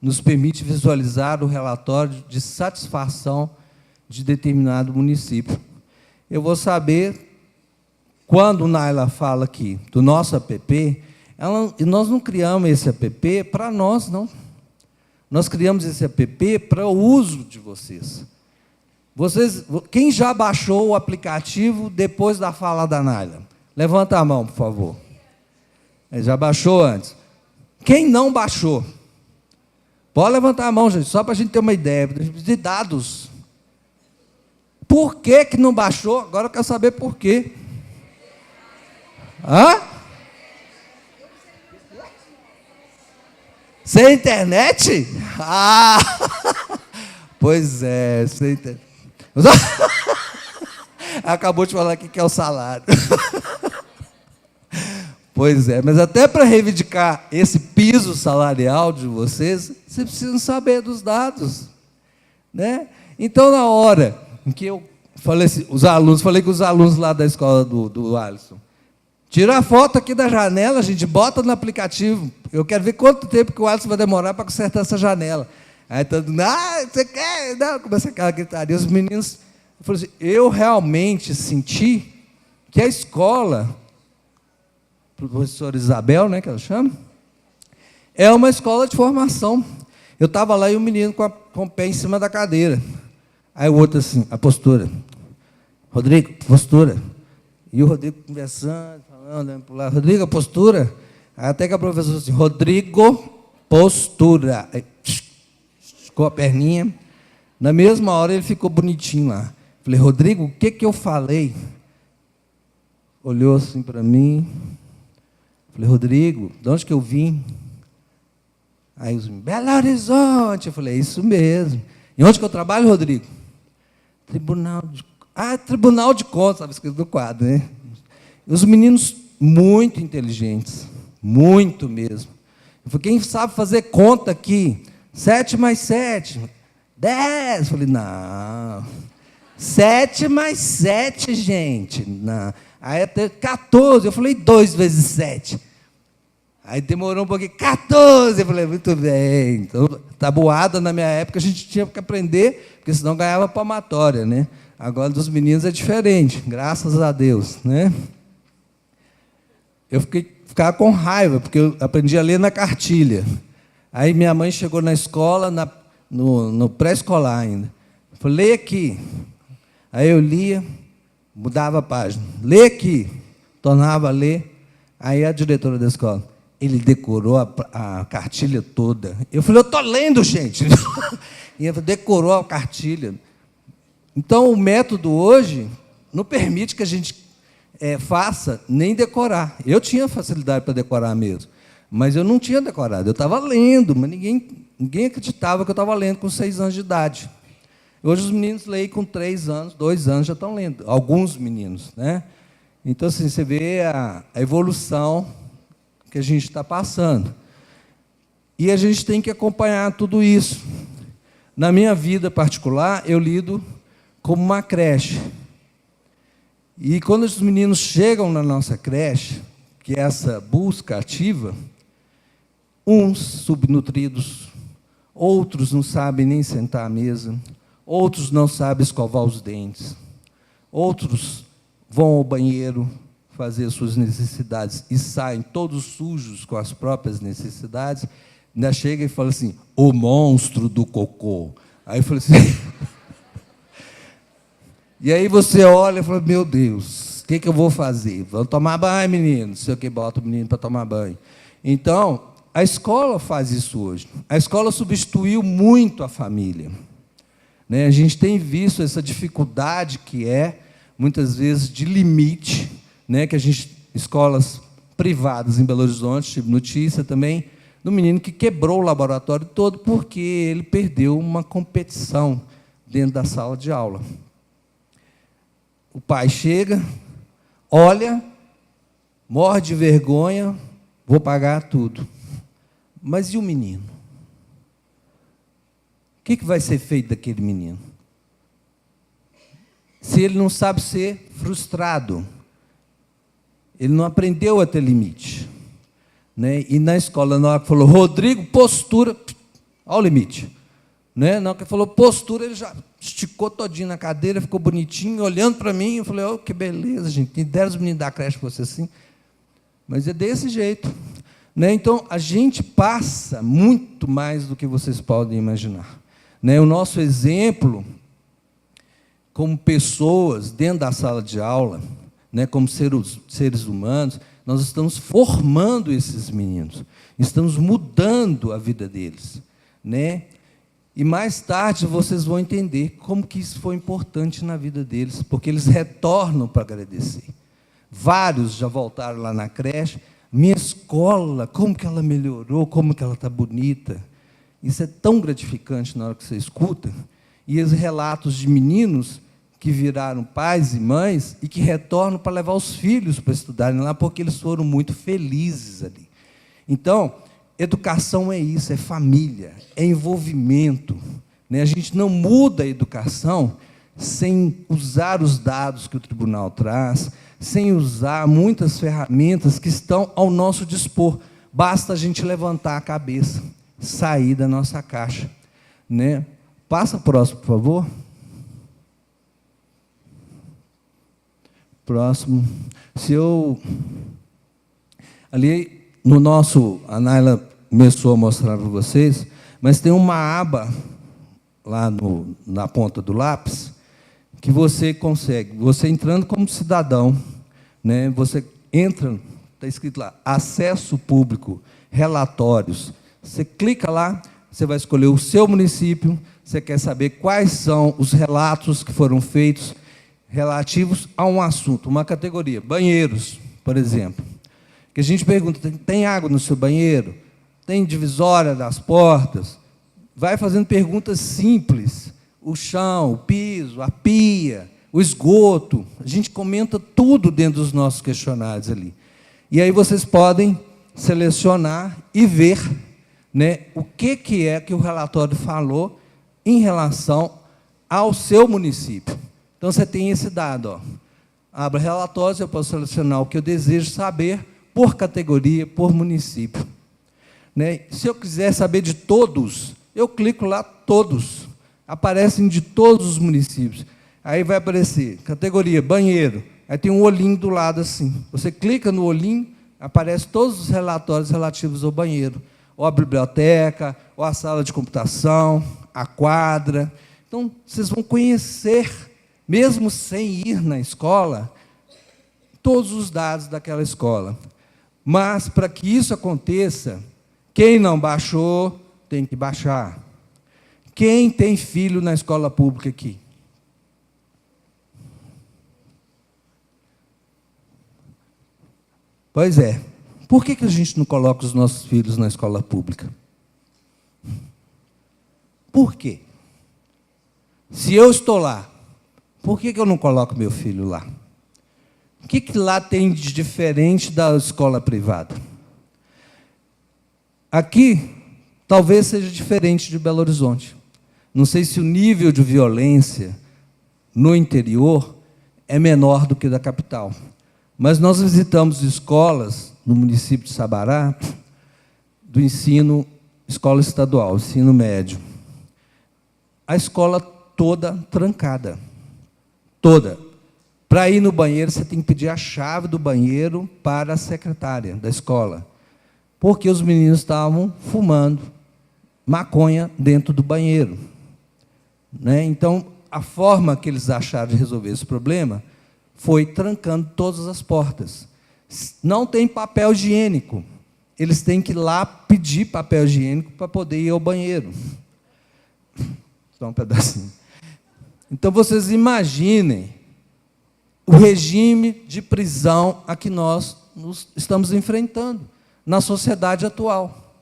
nos permite visualizar o relatório de satisfação de determinado município. Eu vou saber, quando o Naila fala aqui do nosso app, nós não criamos esse app para nós, não. Nós criamos esse app para o uso de vocês. Quem já baixou o aplicativo depois da fala da Naila? Levanta a mão, por favor. Já baixou antes. Quem não baixou? Pode levantar a mão, gente, só para a gente ter uma ideia de dados. Por que não baixou? Agora eu quero saber por quê. Hã? Sem internet? Ah! Pois é, sem internet. Acabou de falar aqui que é o salário. Pois é, mas até para reivindicar esse piso salarial de vocês, vocês precisam saber dos dados, né? Então, na hora em que eu falei assim, falei com os alunos lá da escola do Alisson, tira a foto aqui da janela, a gente bota no aplicativo, eu quero ver quanto tempo que o Alisson vai demorar para consertar essa janela. Aí todo mundo, você quer? Não, começa aquela gritaria, os meninos, eu falei assim, eu realmente senti que a escola, professora Isabel, né, que ela chama, é uma escola de formação. Eu estava lá e o menino com o pé em cima da cadeira. Aí o outro assim, a postura. Rodrigo, postura. E o Rodrigo conversando, falando, olhando para lá. Rodrigo, a postura. Aí até que a professora assim, Rodrigo, postura. Aí, esticou a perninha. Na mesma hora ele ficou bonitinho lá. Falei, Rodrigo, o que eu falei? Olhou assim para mim. Falei, Rodrigo, de onde que eu vim? Aí os meninos, Belo Horizonte. Eu falei, é isso mesmo. E onde que eu trabalho, Rodrigo? Tribunal de Contas, estava escrito no quadro, né? Os meninos muito inteligentes, muito mesmo. Eu falei, quem sabe fazer conta aqui? 7 mais 7, 10. Eu falei, não. 7 mais 7, gente. Não. Aí até 14. Eu falei, 2 vezes 7. Aí demorou um pouquinho, 14. Eu falei, muito bem. Então, tabuada, na minha época, a gente tinha que aprender, porque senão ganhava palmatória, né? Agora, dos meninos é diferente, graças a Deus, né? Eu ficava com raiva, porque eu aprendi a ler na cartilha. Aí minha mãe chegou na escola, no pré-escolar ainda. Eu falei, lê aqui. Aí eu lia, mudava a página. Lê aqui. Tornava a ler. Aí a diretora da escola, ele decorou a cartilha toda. Eu falei, eu estou lendo, gente. E ele decorou a cartilha. Então, o método hoje não permite que a gente faça nem decorar. Eu tinha facilidade para decorar mesmo, mas eu não tinha decorado. Eu estava lendo, mas ninguém acreditava que eu estava lendo com 6 anos de idade. Hoje os meninos leem com 3 anos, 2 anos já estão lendo. Alguns meninos, né? Então, assim, você vê a evolução que a gente está passando. E a gente tem que acompanhar tudo isso. Na minha vida particular, eu lido como uma creche. E quando os meninos chegam na nossa creche, que é essa busca ativa, uns subnutridos, outros não sabem nem sentar à mesa, outros não sabem escovar os dentes, outros vão ao banheiro fazer suas necessidades e saem todos sujos com as próprias necessidades, ainda chega e fala assim, o monstro do cocô. Aí eu falei assim... E aí você olha e fala, meu Deus, o que eu vou fazer? Vamos tomar banho, menino. Não sei o que, bota o menino para tomar banho. Então, a escola faz isso hoje. A escola substituiu muito a família. Né? A gente tem visto essa dificuldade que muitas vezes, de limite, né? Que escolas privadas em Belo Horizonte, tive notícia também, do menino que quebrou o laboratório todo porque ele perdeu uma competição dentro da sala de aula. O pai chega, olha, morre de vergonha, vou pagar tudo. Mas e o menino? O que vai ser feito daquele menino? se ele não sabe ser frustrado. Ele não aprendeu a ter limite. Né? E na escola, na hora que falou, Rodrigo, postura, olha o limite. Né? Na hora que falou postura, ele já esticou todinho na cadeira, ficou bonitinho, olhando para mim. Eu falei, oh, que beleza, gente. Tem 10 meninos da creche para você assim. Mas é desse jeito. Né? Então, a gente passa muito mais do que vocês podem imaginar. Né? O nosso exemplo, como pessoas dentro da sala de aula, né, como seres humanos, nós estamos formando esses meninos, estamos mudando a vida deles. Né? E mais tarde vocês vão entender como que isso foi importante na vida deles, porque eles retornam para agradecer. Vários já voltaram lá na creche, minha escola, como que ela melhorou, como que ela está bonita. Isso é tão gratificante na hora que você escuta. E os relatos de meninos que viraram pais e mães e que retornam para levar os filhos para estudarem lá, porque eles foram muito felizes ali. Então, educação é isso, é família, é envolvimento. Né? A gente não muda a educação sem usar os dados que o tribunal traz, sem usar muitas ferramentas que estão ao nosso dispor. Basta a gente levantar a cabeça, sair da nossa caixa. Né? Passa próximo, por favor. Próximo. Se eu... Ali, no nosso... A Naila começou a mostrar para vocês, mas tem uma aba lá na ponta do lápis que você consegue, você entrando como cidadão, né, você entra, está escrito lá, acesso público, relatórios. Você clica lá, você vai escolher o seu município, você quer saber quais são os relatos que foram feitos relativos a um assunto, uma categoria, banheiros, por exemplo. Que a gente pergunta, tem água no seu banheiro? Tem divisória das portas? Vai fazendo perguntas simples. O chão, o piso, a pia, o esgoto. A gente comenta tudo dentro dos nossos questionários ali. E aí vocês podem selecionar e ver, né, o que é que o relatório falou em relação ao seu município. Então, você tem esse dado. Ó. Abra relatórios, eu posso selecionar o que eu desejo saber por categoria, por município. Né? Se eu quiser saber de todos, eu clico lá, todos. Aparecem de todos os municípios. Aí vai aparecer categoria, banheiro. Aí tem um olhinho do lado assim. Você clica no olhinho, aparecem todos os relatórios relativos ao banheiro. Ou a biblioteca, ou a sala de computação, a quadra. Então, vocês vão conhecer, mesmo sem ir na escola, todos os dados daquela escola. Mas, para que isso aconteça, quem não baixou, tem que baixar. Quem tem filho na escola pública aqui? Pois é. Por que a gente não coloca os nossos filhos na escola pública? Por quê? Se eu estou lá, por que eu não coloco meu filho lá? O que lá tem de diferente da escola privada? Aqui, talvez seja diferente de Belo Horizonte. Não sei se o nível de violência no interior é menor do que da capital. Mas nós visitamos escolas no município de Sabará, do ensino, escola estadual, ensino médio. A escola toda trancada. Toda. Para ir no banheiro, você tem que pedir a chave do banheiro para a secretária da escola. Porque os meninos estavam fumando maconha dentro do banheiro. Né? Então, a forma que eles acharam de resolver esse problema foi trancando todas as portas. Não tem papel higiênico. Eles têm que ir lá pedir papel higiênico para poder ir ao banheiro. Só um pedacinho. Então, vocês imaginem o regime de prisão a que nós estamos enfrentando na sociedade atual.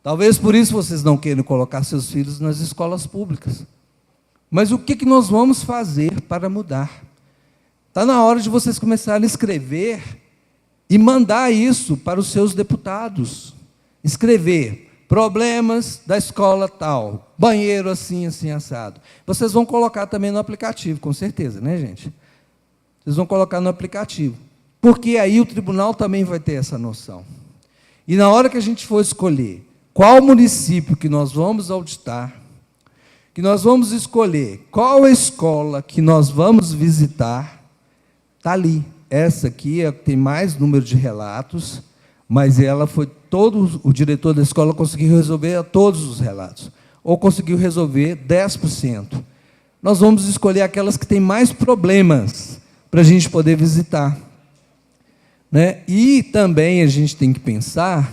Talvez por isso vocês não queiram colocar seus filhos nas escolas públicas. Mas o que nós vamos fazer para mudar? Está na hora de vocês começarem a escrever e mandar isso para os seus deputados. Escrever problemas da escola tal, banheiro assim, assim, assado. Vocês vão colocar também no aplicativo, com certeza, né, gente? Vocês vão colocar no aplicativo. Porque aí o tribunal também vai ter essa noção. E na hora que a gente for escolher qual município que nós vamos auditar, que nós vamos escolher qual a escola que nós vamos visitar, está ali. Essa aqui é a que tem mais número de relatos, mas ela foi o diretor da escola conseguiu resolver todos os relatos, ou conseguiu resolver 10%. Nós vamos escolher aquelas que têm mais problemas para a gente poder visitar. Né? E também a gente tem que pensar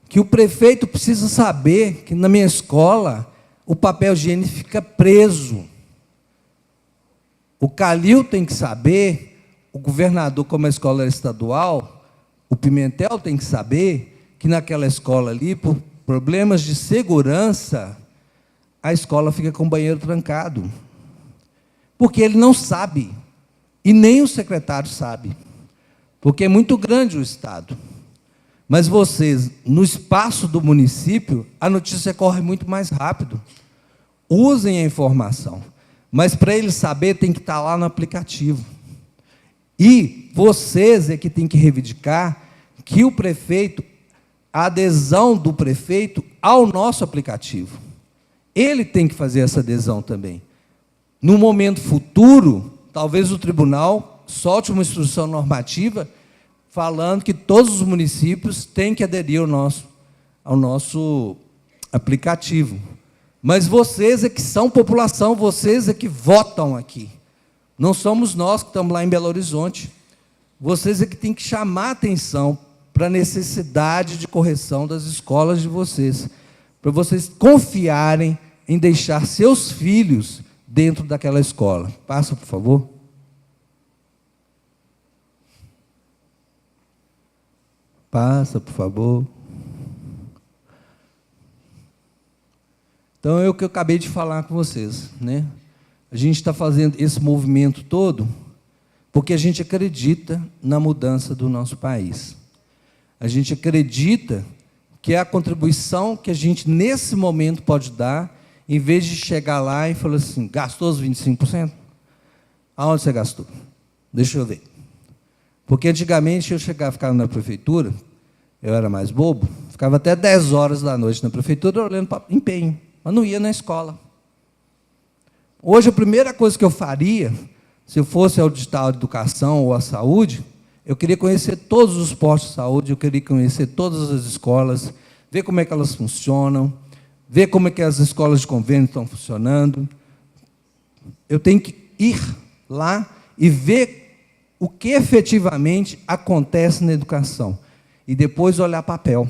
que o prefeito precisa saber que na minha escola o papel higiênico fica preso. O Calil tem que saber, o governador, como a escola era estadual, o Pimentel tem que saber que naquela escola ali, por problemas de segurança, a escola fica com o banheiro trancado. Porque ele não sabe, e nem o secretário sabe, porque é muito grande o estado. Mas vocês, no espaço do município, a notícia corre muito mais rápido. Usem a informação, mas para ele saber tem que estar lá no aplicativo. E vocês é que têm que reivindicar que o prefeito, a adesão do prefeito ao nosso aplicativo. Ele tem que fazer essa adesão também. No momento futuro, talvez o tribunal solte uma instrução normativa falando que todos os municípios têm que aderir ao nosso aplicativo. Mas vocês é que são população, vocês é que votam aqui. Não somos nós que estamos lá em Belo Horizonte. Vocês é que têm que chamar a atenção para a necessidade de correção das escolas de vocês, para vocês confiarem em deixar seus filhos dentro daquela escola. Passa, por favor. Passa, por favor. Então, é o que eu acabei de falar com vocês, né? A gente está fazendo esse movimento todo porque a gente acredita na mudança do nosso país. A gente acredita que é a contribuição que a gente, nesse momento, pode dar, em vez de chegar lá e falar assim, gastou os 25%? Aonde você gastou? Deixa eu ver. Porque antigamente eu ficava na prefeitura, eu era mais bobo, ficava até 10 horas da noite na prefeitura olhando para empenho, mas não ia na escola. Hoje, a primeira coisa que eu faria, se eu fosse auditar a educação ou a saúde, eu queria conhecer todos os postos de saúde, eu queria conhecer todas as escolas, ver como é que elas funcionam, ver como é que as escolas de convênio estão funcionando. Eu tenho que ir lá e ver o que efetivamente acontece na educação. E depois olhar papel.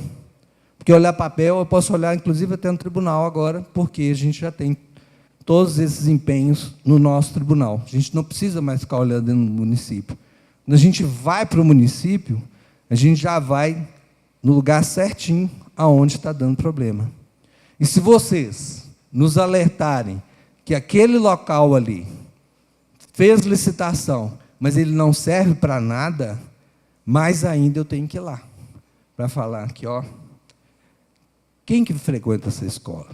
Porque olhar papel, eu posso olhar, inclusive, até no tribunal agora, porque a gente já tem todos esses empenhos no nosso tribunal. A gente não precisa mais ficar olhando no município. Quando a gente vai para o município, a gente já vai no lugar certinho aonde está dando problema. E se vocês nos alertarem que aquele local ali fez licitação, mas ele não serve para nada, mais ainda eu tenho que ir lá para falar aqui, ó, quem que frequenta essa escola?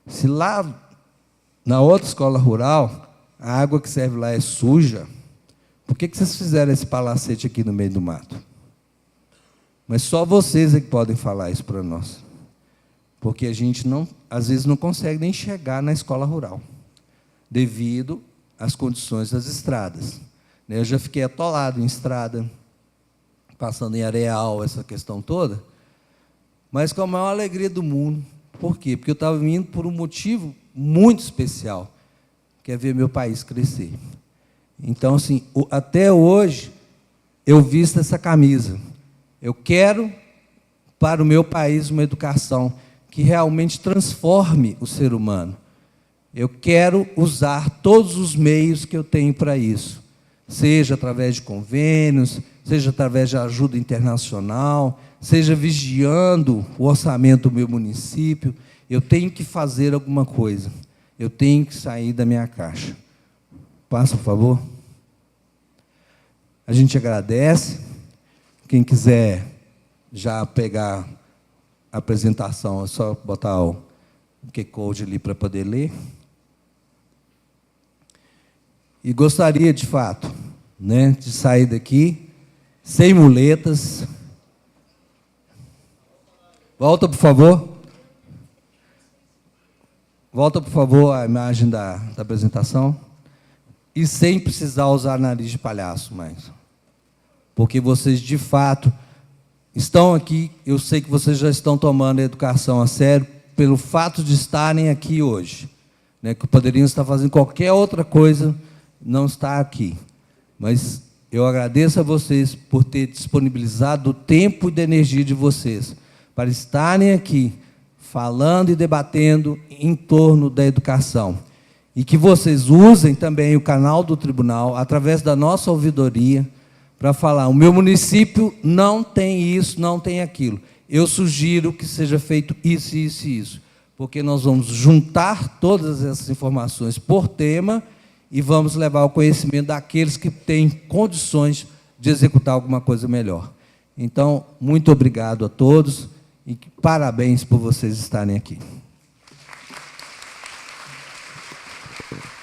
Se lá na outra escola rural a água que serve lá é suja, por que vocês fizeram esse palacete aqui no meio do mato? Mas só vocês é que podem falar isso para nós. Porque a gente, às vezes, não consegue nem chegar na escola rural, devido às condições das estradas. Eu já fiquei atolado em estrada, passando em areal, essa questão toda, mas com a maior alegria do mundo. Por quê? Porque eu estava vindo por um motivo muito especial, que é ver meu país crescer. Então, assim, até hoje, eu visto essa camisa. Eu quero, para o meu país, uma educação que realmente transforme o ser humano. Eu quero usar todos os meios que eu tenho para isso, seja através de convênios, seja através de ajuda internacional, seja vigiando o orçamento do meu município. Eu tenho que fazer alguma coisa. Eu tenho que sair da minha caixa. Passa, por favor. A gente agradece. Quem quiser já pegar apresentação. É só botar o QR Code ali para poder ler. E gostaria, de fato, né, de sair daqui sem muletas. Volta, por favor. Volta, por favor, a imagem da apresentação. E sem precisar usar nariz de palhaço mais. Porque vocês, de fato, estão aqui, eu sei que vocês já estão tomando a educação a sério, pelo fato de estarem aqui hoje. Né, que poderiam estar fazendo qualquer outra coisa, não está aqui. Mas eu agradeço a vocês por ter disponibilizado o tempo e da energia de vocês para estarem aqui, falando e debatendo em torno da educação. E que vocês usem também o canal do tribunal, através da nossa ouvidoria, para falar, o meu município não tem isso, não tem aquilo. Eu sugiro que seja feito isso, isso e isso. Porque nós vamos juntar todas essas informações por tema e vamos levar ao conhecimento daqueles que têm condições de executar alguma coisa melhor. Então, muito obrigado a todos e parabéns por vocês estarem aqui.